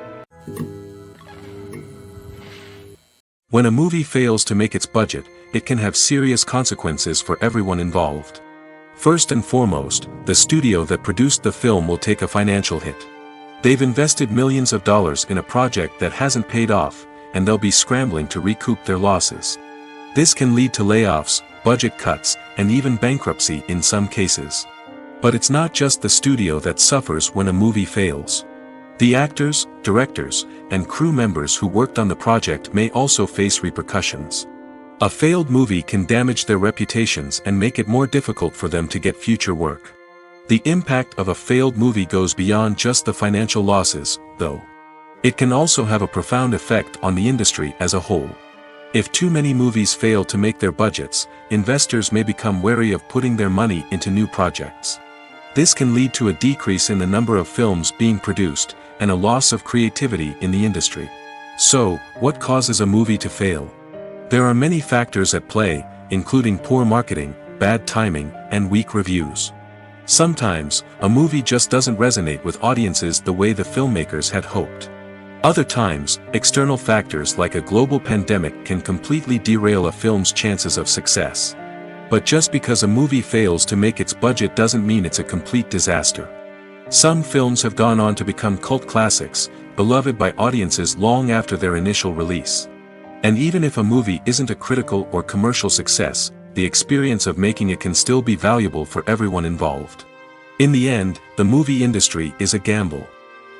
When a movie fails to make its budget, it can have serious consequences for everyone involved. First and foremost, the studio that produced the film will take a financial hit. They've invested millions of dollars in a project that hasn't paid off, and they'll be scrambling to recoup their losses. This can lead to layoffs, budget cuts, and even bankruptcy in some cases. But it's not just the studio that suffers when a movie fails. The actors, directors, and crew members who worked on the project may also face repercussions. A failed movie can damage their reputations and make it more difficult for them to get future work. The impact of a failed movie goes beyond just the financial losses, though. It can also have a profound effect on the industry as a whole. If too many movies fail to make their budgets, investors may become wary of putting their money into new projects. This can lead to a decrease in the number of films being produced, and a loss of creativity in the industry. So, what causes a movie to fail? There are many factors at play, including poor marketing, bad timing, and weak reviews. Sometimes, a movie just doesn't resonate with audiences the way the filmmakers had hoped. Other times, external factors like a global pandemic can completely derail a film's chances of success. But just because a movie fails to make its budget doesn't mean it's a complete disaster. Some films have gone on to become cult classics, beloved by audiences long after their initial release. And even if a movie isn't a critical or commercial success, the experience of making it can still be valuable for everyone involved. In the end, the movie industry is a gamble.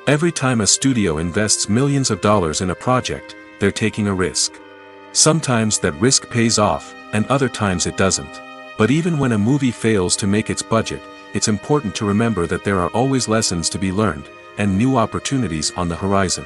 Every time a studio invests millions of dollars in a project, they're taking a risk. Sometimes that risk pays off, and other times it doesn't. But even when a movie fails to make its budget, it's important to remember that there are always lessons to be learned, and new opportunities on the horizon.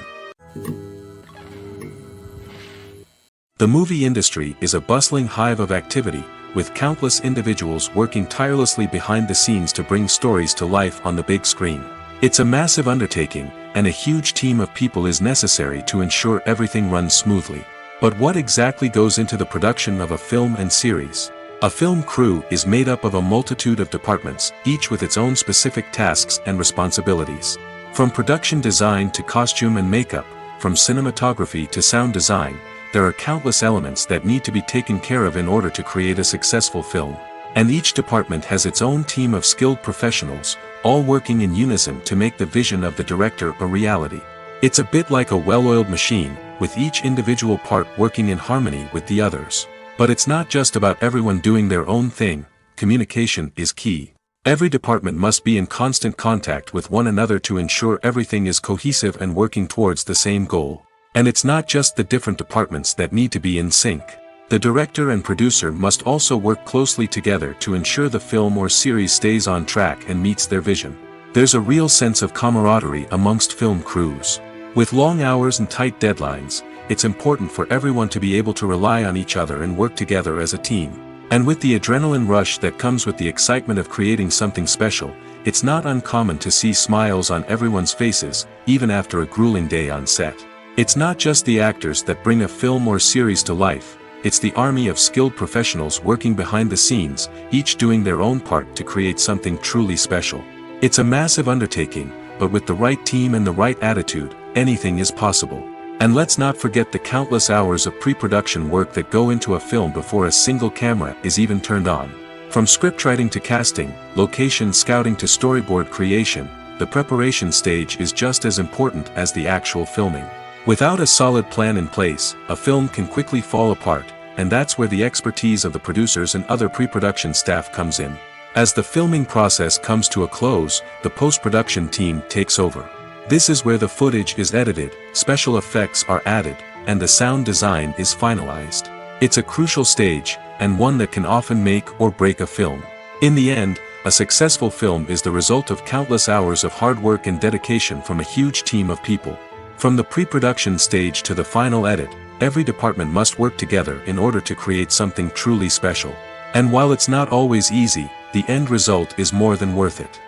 The movie industry is a bustling hive of activity, with countless individuals working tirelessly behind the scenes to bring stories to life on the big screen. It's a massive undertaking, and a huge team of people is necessary to ensure everything runs smoothly. But what exactly goes into the production of a film and series? A film crew is made up of a multitude of departments, each with its own specific tasks and responsibilities. From production design to costume and makeup, from cinematography to sound design, there are countless elements that need to be taken care of in order to create a successful film. And each department has its own team of skilled professionals, all working in unison to make the vision of the director a reality. It's a bit like a well-oiled machine, with each individual part working in harmony with the others. But it's not just about everyone doing their own thing. Communication is key. Every department must be in constant contact with one another to ensure everything is cohesive and working towards the same goal. And it's not just the different departments that need to be in sync. The director and producer must also work closely together to ensure the film or series stays on track and meets their vision. There's a real sense of camaraderie amongst film crews. With long hours and tight deadlines, it's important for everyone to be able to rely on each other and work together as a team. And with the adrenaline rush that comes with the excitement of creating something special, it's not uncommon to see smiles on everyone's faces, even after a grueling day on set. It's not just the actors that bring a film or series to life. It's the army of skilled professionals working behind the scenes, each doing their own part to create something truly special. It's a massive undertaking, but with the right team and the right attitude, anything is possible. And let's not forget the countless hours of pre-production work that go into a film before a single camera is even turned on. From scriptwriting to casting, location scouting to storyboard creation, the preparation stage is just as important as the actual filming. Without a solid plan in place, a film can quickly fall apart, and that's where the expertise of the producers and other pre-production staff comes in. As the filming process comes to a close, the post-production team takes over. This is where the footage is edited, special effects are added, and the sound design is finalized. It's a crucial stage, and one that can often make or break a film. In the end, a successful film is the result of countless hours of hard work and dedication from a huge team of people. From the pre-production stage to the final edit, every department must work together in order to create something truly special. And while it's not always easy, the end result is more than worth it.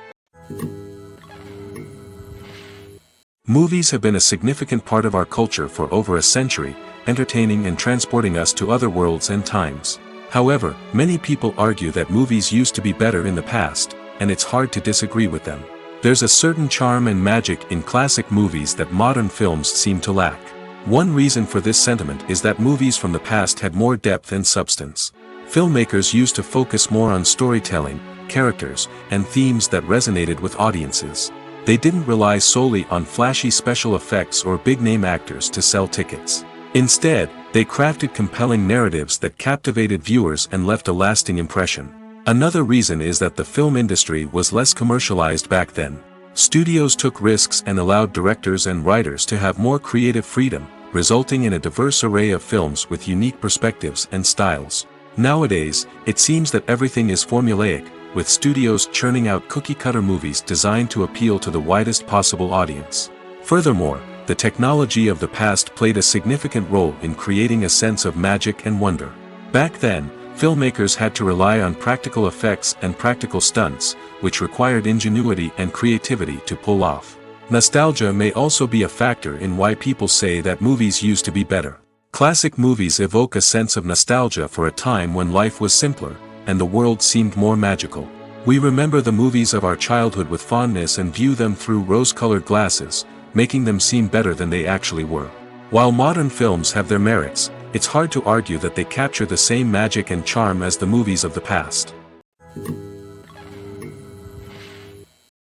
Movies have been a significant part of our culture for over a century, entertaining and transporting us to other worlds and times. However, many people argue that movies used to be better in the past, and it's hard to disagree with them. There's a certain charm and magic in classic movies that modern films seem to lack. One reason for this sentiment is that movies from the past had more depth and substance. Filmmakers used to focus more on storytelling, characters, and themes that resonated with audiences. They didn't rely solely on flashy special effects or big-name actors to sell tickets. Instead, they crafted compelling narratives that captivated viewers and left a lasting impression. Another reason is that the film industry was less commercialized back then. Studios took risks and allowed directors and writers to have more creative freedom, resulting in a diverse array of films with unique perspectives and styles. Nowadays, it seems that everything is formulaic, with studios churning out cookie-cutter movies designed to appeal to the widest possible audience. Furthermore, the technology of the past played a significant role in creating a sense of magic and wonder. Back then, filmmakers had to rely on practical effects and practical stunts, which required ingenuity and creativity to pull off. Nostalgia may also be a factor in why people say that movies used to be better. Classic movies evoke a sense of nostalgia for a time when life was simpler, and the world seemed more magical. We remember the movies of our childhood with fondness and view them through rose-colored glasses, making them seem better than they actually were. While modern films have their merits, it's hard to argue that they capture the same magic and charm as the movies of the past.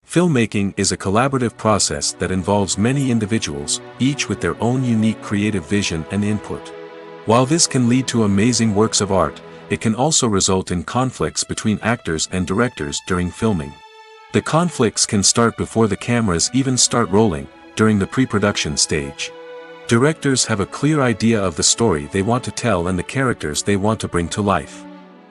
Filmmaking is a collaborative process that involves many individuals, each with their own unique creative vision and input. While this can lead to amazing works of art, it can also result in conflicts between actors and directors during filming. The conflicts can start before the cameras even start rolling, during the pre-production stage. Directors have a clear idea of the story they want to tell and the characters they want to bring to life.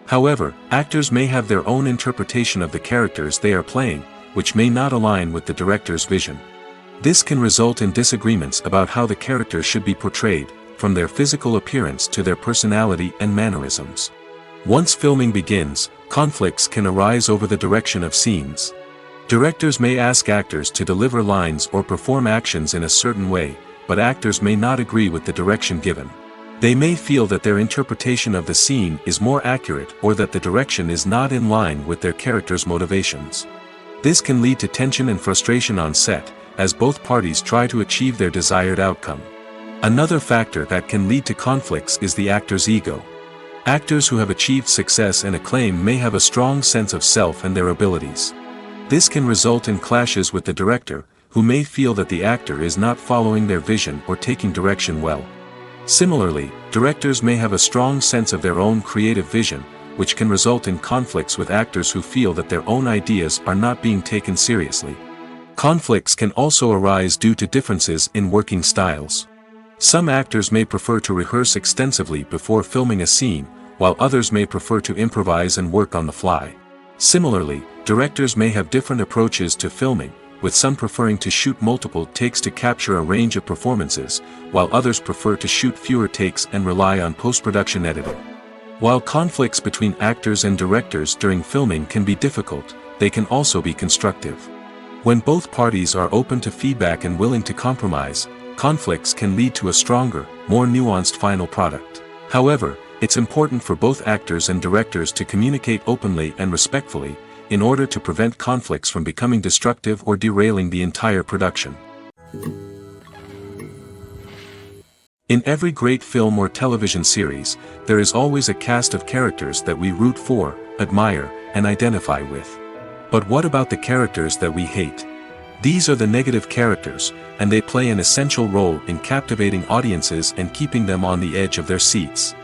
However, actors may have their own interpretation of the characters they are playing, which may not align with the director's vision. This can result in disagreements about how the characters should be portrayed, from their physical appearance to their personality and mannerisms. Once filming begins, conflicts can arise over the direction of scenes. Directors may ask actors to deliver lines or perform actions in a certain way, but actors may not agree with the direction given. They may feel that their interpretation of the scene is more accurate or that the direction is not in line with their character's motivations. This can lead to tension and frustration on set, as both parties try to achieve their desired outcome. Another factor that can lead to conflicts is the actor's ego. Actors who have achieved success and acclaim may have a strong sense of self and their abilities. This can result in clashes with the director, who may feel that the actor is not following their vision or taking direction well. Similarly, directors may have a strong sense of their own creative vision, which can result in conflicts with actors who feel that their own ideas are not being taken seriously. Conflicts can also arise due to differences in working styles. Some actors may prefer to rehearse extensively before filming a scene, while others may prefer to improvise and work on the fly. Similarly, directors may have different approaches to filming, with some preferring to shoot multiple takes to capture a range of performances, while others prefer to shoot fewer takes and rely on post-production editing. While conflicts between actors and directors during filming can be difficult, they can also be constructive. When both parties are open to feedback and willing to compromise, conflicts can lead to a stronger, more nuanced final product. However, it's important for both actors and directors to communicate openly and respectfully, in order to prevent conflicts from becoming destructive or derailing the entire production. In every great film or television series, there is always a cast of characters that we root for, admire, and identify with. But what about the characters that we hate? These are the negative characters, and they play an essential role in captivating audiences and keeping them on the edge of their seats.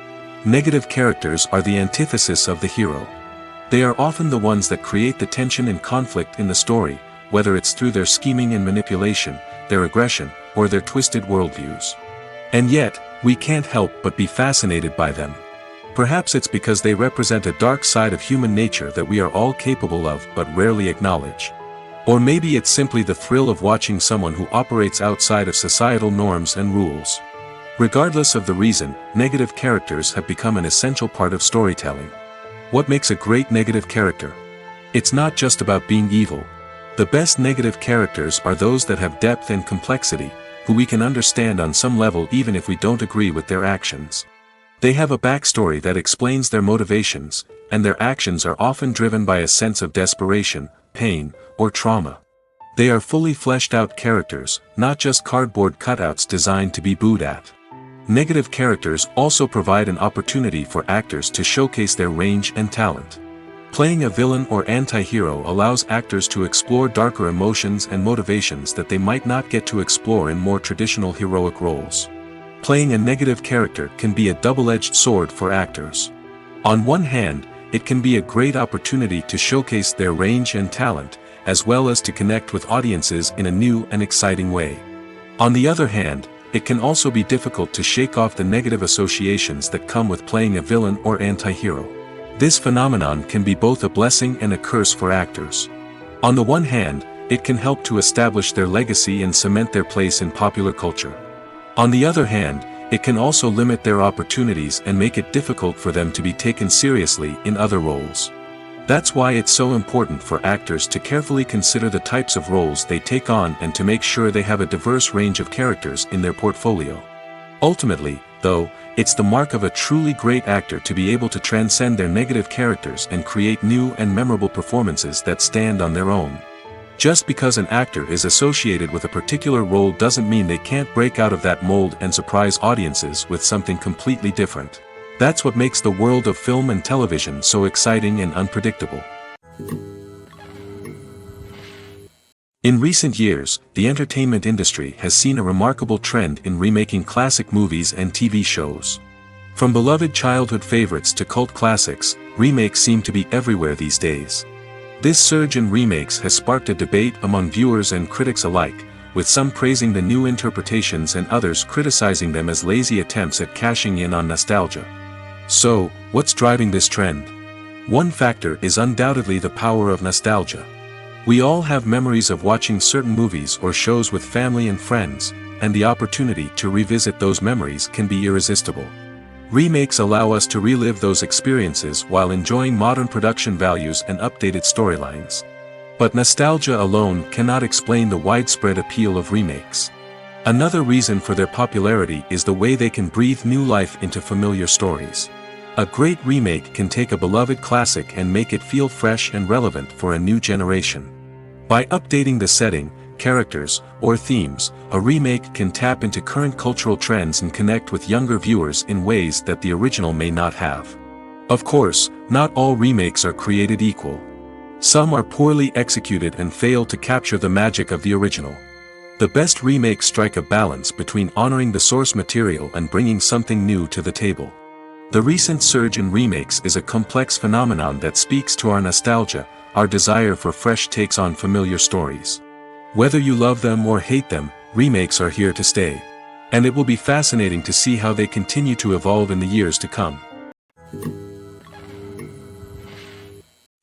Negative characters are the antithesis of the hero. They are often the ones that create the tension and conflict in the story, whether it's through their scheming and manipulation, their aggression, or their twisted worldviews. And yet, we can't help but be fascinated by them. Perhaps it's because they represent a dark side of human nature that we are all capable of but rarely acknowledge. Or maybe it's simply the thrill of watching someone who operates outside of societal norms and rules. Regardless of the reason, negative characters have become an essential part of storytelling. What makes a great negative character? It's not just about being evil. The best negative characters are those that have depth and complexity, who we can understand on some level even if we don't agree with their actions. They have a backstory that explains their motivations, and their actions are often driven by a sense of desperation, pain, or trauma. They are fully fleshed out characters, not just cardboard cutouts designed to be booed at. Negative characters also provide an opportunity for actors to showcase their range and talent. Playing a villain or anti-hero allows actors to explore darker emotions and motivations that they might not get to explore in more traditional heroic roles. Playing a negative character can be a double-edged sword for actors. On one hand, it can be a great opportunity to showcase their range and talent, as well as to connect with audiences in a new and exciting way. On the other hand, it can also be difficult to shake off the negative associations that come with playing a villain or anti-hero. This phenomenon can be both a blessing and a curse for actors. On the one hand, it can help to establish their legacy and cement their place in popular culture. On the other hand, it can also limit their opportunities and make it difficult for them to be taken seriously in other roles. That's why it's so important for actors to carefully consider the types of roles they take on and to make sure they have a diverse range of characters in their portfolio. Ultimately, though, it's the mark of a truly great actor to be able to transcend their negative characters and create new and memorable performances that stand on their own. Just because an actor is associated with a particular role doesn't mean they can't break out of that mold and surprise audiences with something completely different. That's what makes the world of film and television so exciting and unpredictable. In recent years, the entertainment industry has seen a remarkable trend in remaking classic movies and TV shows. From beloved childhood favorites to cult classics, remakes seem to be everywhere these days. This surge in remakes has sparked a debate among viewers and critics alike, with some praising the new interpretations and others criticizing them as lazy attempts at cashing in on nostalgia. So, what's driving this trend? One factor is undoubtedly the power of nostalgia. We all have memories of watching certain movies or shows with family and friends, and the opportunity to revisit those memories can be irresistible. Remakes allow us to relive those experiences while enjoying modern production values and updated storylines. But nostalgia alone cannot explain the widespread appeal of remakes. Another reason for their popularity is the way they can breathe new life into familiar stories. A great remake can take a beloved classic and make it feel fresh and relevant for a new generation. By updating the setting, characters, or themes, a remake can tap into current cultural trends and connect with younger viewers in ways that the original may not have. Of course, not all remakes are created equal. Some are poorly executed and fail to capture the magic of the original. The best remakes strike a balance between honoring the source material and bringing something new to the table. The recent surge in remakes is a complex phenomenon that speaks to our nostalgia, our desire for fresh takes on familiar stories. Whether you love them or hate them, remakes are here to stay. And it will be fascinating to see how they continue to evolve in the years to come.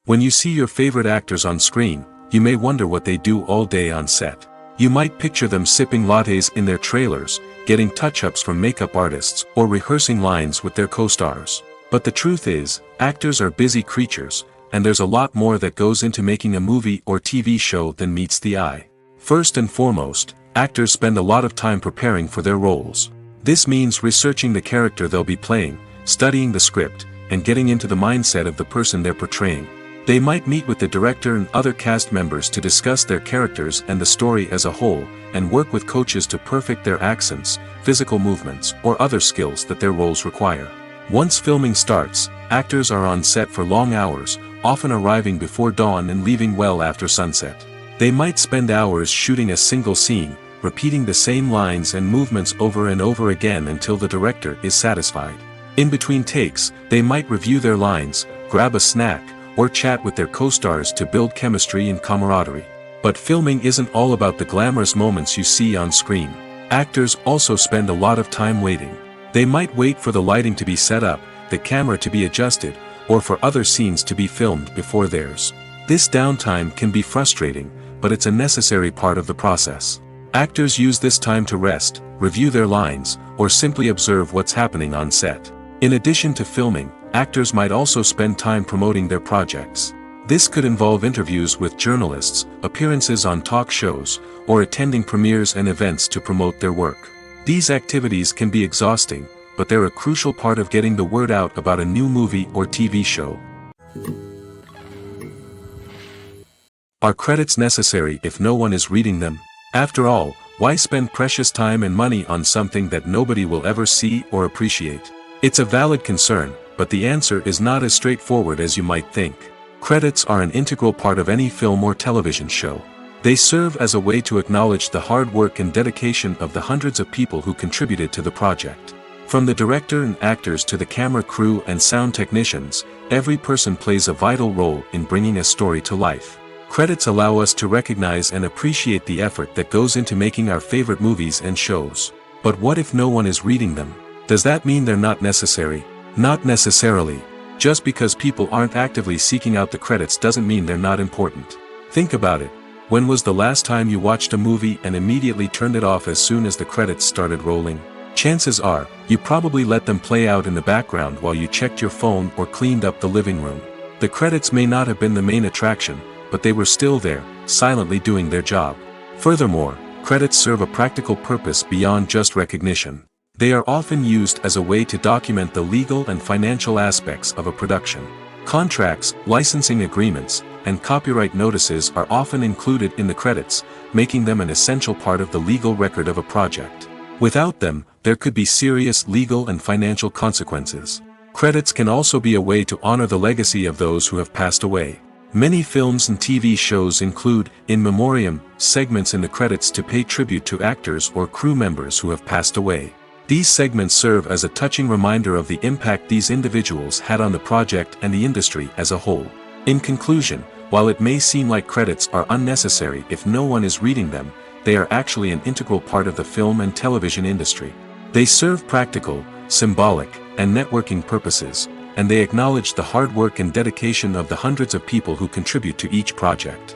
When you see your favorite actors on screen, you may wonder what they do all day on set. You might picture them sipping lattes in their trailers, getting touch-ups from makeup artists, or rehearsing lines with their co-stars. But the truth is, actors are busy creatures, and there's a lot more that goes into making a movie or TV show than meets the eye. First and foremost, actors spend a lot of time preparing for their roles. This means researching the character they'll be playing, studying the script, and getting into the mindset of the person they're portraying. They might meet with the director and other cast members to discuss their characters and the story as a whole, and work with coaches to perfect their accents, physical movements, or other skills that their roles require. Once filming starts, actors are on set for long hours, often arriving before dawn and leaving well after sunset. They might spend hours shooting a single scene, repeating the same lines and movements over and over again until the director is satisfied. In between takes, they might review their lines, grab a snack, or chat with their co-stars to build chemistry and camaraderie. But filming isn't all about the glamorous moments you see on screen. Actors also spend a lot of time waiting. They might wait for the lighting to be set up, the camera to be adjusted, or for other scenes to be filmed before theirs. This downtime can be frustrating, but it's a necessary part of the process. Actors use this time to rest, review their lines, or simply observe what's happening on set. In addition to filming, Actors might also spend time promoting their projects. This could involve interviews with journalists, appearances on talk shows, or attending premieres and events to promote their work. These activities can be exhausting, but they're a crucial part of getting the word out about a new movie or TV show. Are credits necessary if no one is reading them? After all, why spend precious time and money on something that nobody will ever see or appreciate? It's a valid concern, but the answer is not as straightforward as you might think. Credits are an integral part of any film or television show. They serve as a way to acknowledge the hard work and dedication of the hundreds of people who contributed to the project. From the director and actors to the camera crew and sound technicians, every person plays a vital role in bringing a story to life. Credits allow us to recognize and appreciate the effort that goes into making our favorite movies and shows. But what if no one is reading them? Does that mean they're not necessary? Not necessarily. Just because people aren't actively seeking out the credits doesn't mean they're not important. Think about it. When was the last time you watched a movie and immediately turned it off as soon as the credits started rolling? Chances are, you probably let them play out in the background while you checked your phone or cleaned up the living room. The credits may not have been the main attraction, but they were still there, silently doing their job. Furthermore, credits serve a practical purpose beyond just recognition. They are often used as a way to document the legal and financial aspects of a production. Contracts, licensing agreements, and copyright notices are often included in the credits, making them an essential part of the legal record of a project. Without them, there could be serious legal and financial consequences. Credits can also be a way to honor the legacy of those who have passed away. Many films and TV shows include, in memoriam, segments in the credits to pay tribute to actors or crew members who have passed away. These segments serve as a touching reminder of the impact these individuals had on the project and the industry as a whole. In conclusion, while it may seem like credits are unnecessary if no one is reading them, they are actually an integral part of the film and television industry. They serve practical, symbolic, and networking purposes, and they acknowledge the hard work and dedication of the hundreds of people who contribute to each project.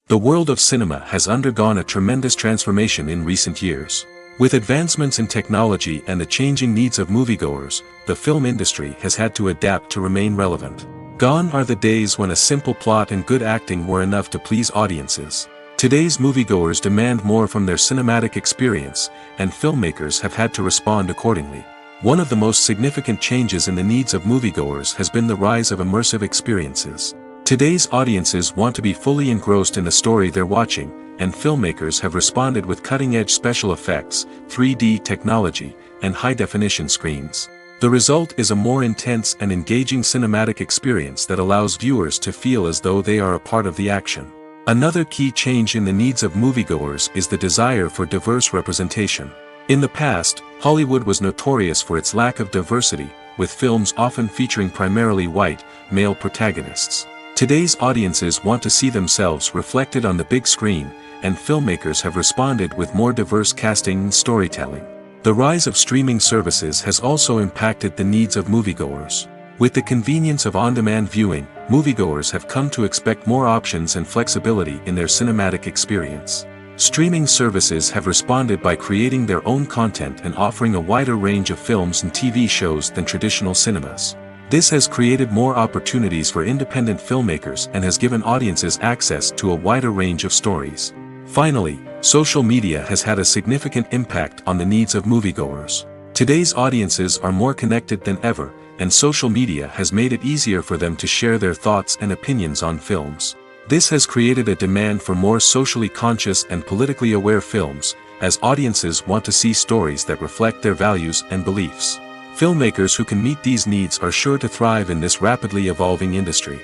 The world of cinema has undergone a tremendous transformation in recent years. With advancements in technology and the changing needs of moviegoers, the film industry has had to adapt to remain relevant. Gone are the days when a simple plot and good acting were enough to please audiences. Today's moviegoers demand more from their cinematic experience, and filmmakers have had to respond accordingly. One of the most significant changes in the needs of moviegoers has been the rise of immersive experiences. Today's audiences want to be fully engrossed in the story they're watching, and filmmakers have responded with cutting-edge special effects, 3D technology, and high-definition screens. The result is a more intense and engaging cinematic experience that allows viewers to feel as though they are a part of the action. Another key change in the needs of moviegoers is the desire for diverse representation. In the past, Hollywood was notorious for its lack of diversity, with films often featuring primarily white, male protagonists. Today's audiences want to see themselves reflected on the big screen, and filmmakers have responded with more diverse casting and storytelling. The rise of streaming services has also impacted the needs of moviegoers. With the convenience of on-demand viewing, moviegoers have come to expect more options and flexibility in their cinematic experience. Streaming services have responded by creating their own content and offering a wider range of films and TV shows than traditional cinemas. This has created more opportunities for independent filmmakers and has given audiences access to a wider range of stories. Finally, social media has had a significant impact on the needs of moviegoers. Today's audiences are more connected than ever, and social media has made it easier for them to share their thoughts and opinions on films. This has created a demand for more socially conscious and politically aware films, as audiences want to see stories that reflect their values and beliefs. Filmmakers who can meet these needs are sure to thrive in this rapidly evolving industry.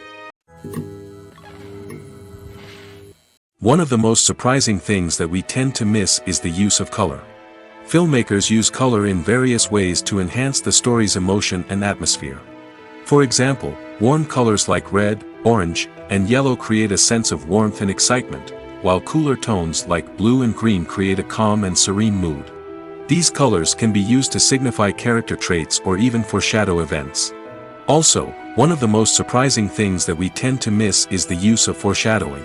One of the most surprising things that we tend to miss is the use of color. Filmmakers use color in various ways to enhance the story's emotion and atmosphere. For example, warm colors like red, orange, and yellow create a sense of warmth and excitement, while cooler tones like blue and green create a calm and serene mood. These colors can be used to signify character traits or even foreshadow events. Also, one of the most surprising things that we tend to miss is the use of foreshadowing.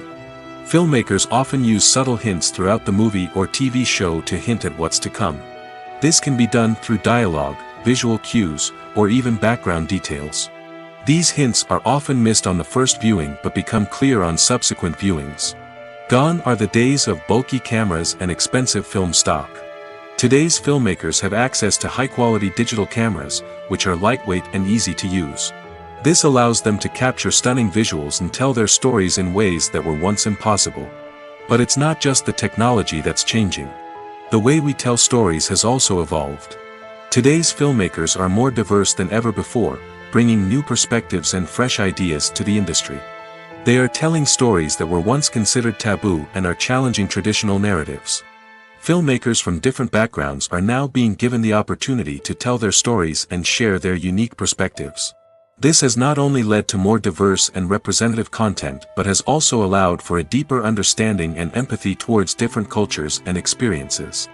Filmmakers often use subtle hints throughout the movie or TV show to hint at what's to come. This can be done through dialogue, visual cues, or even background details. These hints are often missed on the first viewing but become clear on subsequent viewings. Gone are the days of bulky cameras and expensive film stock. Today's filmmakers have access to high-quality digital cameras, which are lightweight and easy to use. This allows them to capture stunning visuals and tell their stories in ways that were once impossible. But it's not just the technology that's changing. The way we tell stories has also evolved. Today's filmmakers are more diverse than ever before, bringing new perspectives and fresh ideas to the industry. They are telling stories that were once considered taboo and are challenging traditional narratives. Filmmakers from different backgrounds are now being given the opportunity to tell their stories and share their unique perspectives. This has not only led to more diverse and representative content but has also allowed for a deeper understanding and empathy towards different cultures and experiences.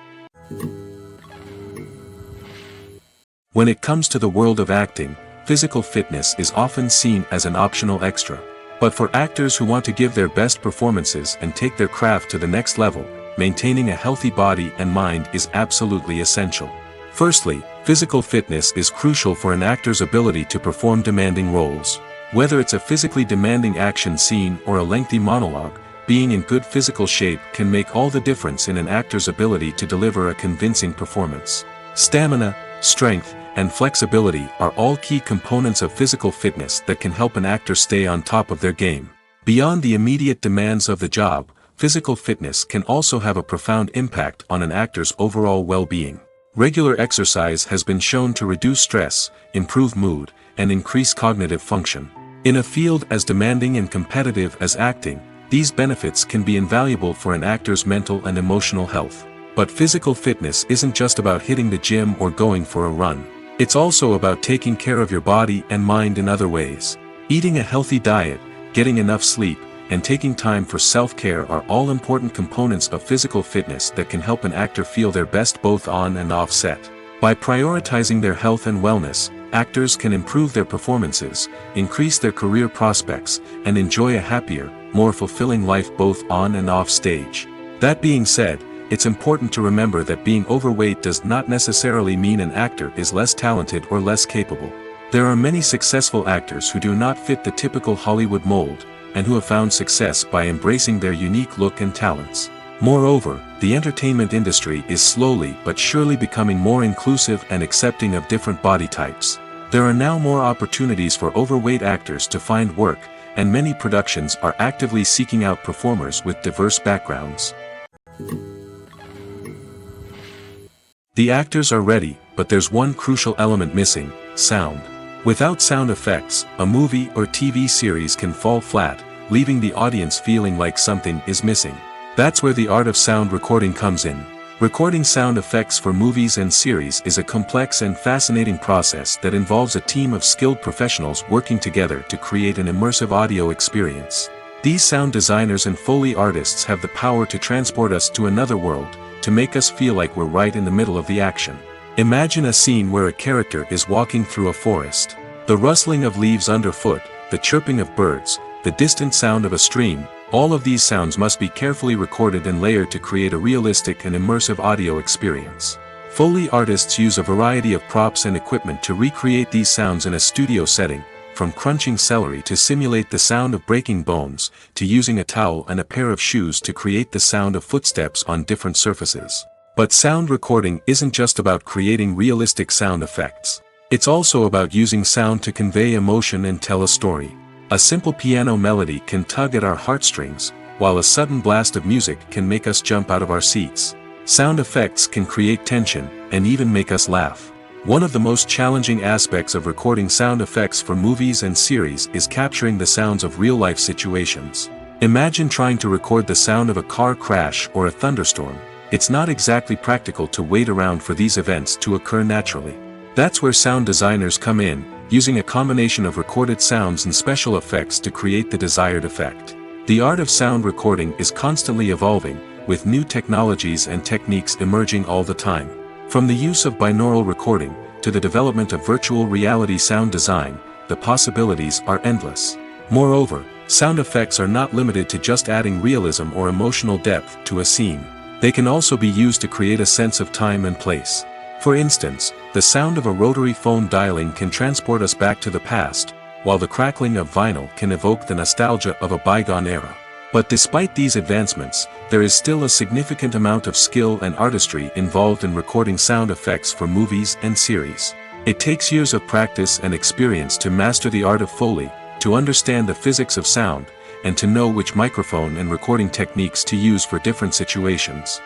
When it comes to the world of acting, physical fitness is often seen as an optional extra. But for actors who want to give their best performances and take their craft to the next level, maintaining a healthy body and mind is absolutely essential. Firstly, physical fitness is crucial for an actor's ability to perform demanding roles. Whether it's a physically demanding action scene or a lengthy monologue, being in good physical shape can make all the difference in an actor's ability to deliver a convincing performance. Stamina, strength, and flexibility are all key components of physical fitness that can help an actor stay on top of their game. Beyond the immediate demands of the job, physical fitness can also have a profound impact on an actor's overall well-being. Regular exercise has been shown to reduce stress, improve mood, and increase cognitive function. In a field as demanding and competitive as acting, these benefits can be invaluable for an actor's mental and emotional health. But physical fitness isn't just about hitting the gym or going for a run. It's also about taking care of your body and mind in other ways. Eating a healthy diet, getting enough sleep, and taking time for self-care are all important components of physical fitness that can help an actor feel their best both on and off set. By prioritizing their health and wellness, actors can improve their performances, increase their career prospects, and enjoy a happier, more fulfilling life both on and off stage. That being said, it's important to remember that being overweight does not necessarily mean an actor is less talented or less capable. There are many successful actors who do not fit the typical Hollywood mold, and who have found success by embracing their unique look and talents. Moreover, the entertainment industry is slowly but surely becoming more inclusive and accepting of different body types. There are now more opportunities for overweight actors to find work, and many productions are actively seeking out performers with diverse backgrounds. The actors are ready, but there's one crucial element missing: sound. Without sound effects, a movie or TV series can fall flat, leaving the audience feeling like something is missing. That's where the art of sound recording comes in. Recording sound effects for movies and series is a complex and fascinating process that involves a team of skilled professionals working together to create an immersive audio experience. These sound designers and Foley artists have the power to transport us to another world, to make us feel like we're right in the middle of the action. Imagine a scene where a character is walking through a forest. The rustling of leaves underfoot, the chirping of birds, the distant sound of a stream, all of these sounds must be carefully recorded and layered to create a realistic and immersive audio experience. Foley artists use a variety of props and equipment to recreate these sounds in a studio setting, from crunching celery to simulate the sound of breaking bones, to using a towel and a pair of shoes to create the sound of footsteps on different surfaces. But sound recording isn't just about creating realistic sound effects. It's also about using sound to convey emotion and tell a story. A simple piano melody can tug at our heartstrings, while a sudden blast of music can make us jump out of our seats. Sound effects can create tension, and even make us laugh. One of the most challenging aspects of recording sound effects for movies and series is capturing the sounds of real-life situations. Imagine trying to record the sound of a car crash or a thunderstorm. It's not exactly practical to wait around for these events to occur naturally. That's where sound designers come in, using a combination of recorded sounds and special effects to create the desired effect. The art of sound recording is constantly evolving, with new technologies and techniques emerging all the time. From the use of binaural recording, to the development of virtual reality sound design, the possibilities are endless. Moreover, sound effects are not limited to just adding realism or emotional depth to a scene. They can also be used to create a sense of time and place. For instance, the sound of a rotary phone dialing can transport us back to the past, while the crackling of vinyl can evoke the nostalgia of a bygone era. But despite these advancements, there is still a significant amount of skill and artistry involved in recording sound effects for movies and series. It takes years of practice and experience to master the art of Foley, to understand the physics of sound, and to know which microphone and recording techniques to use for different situations.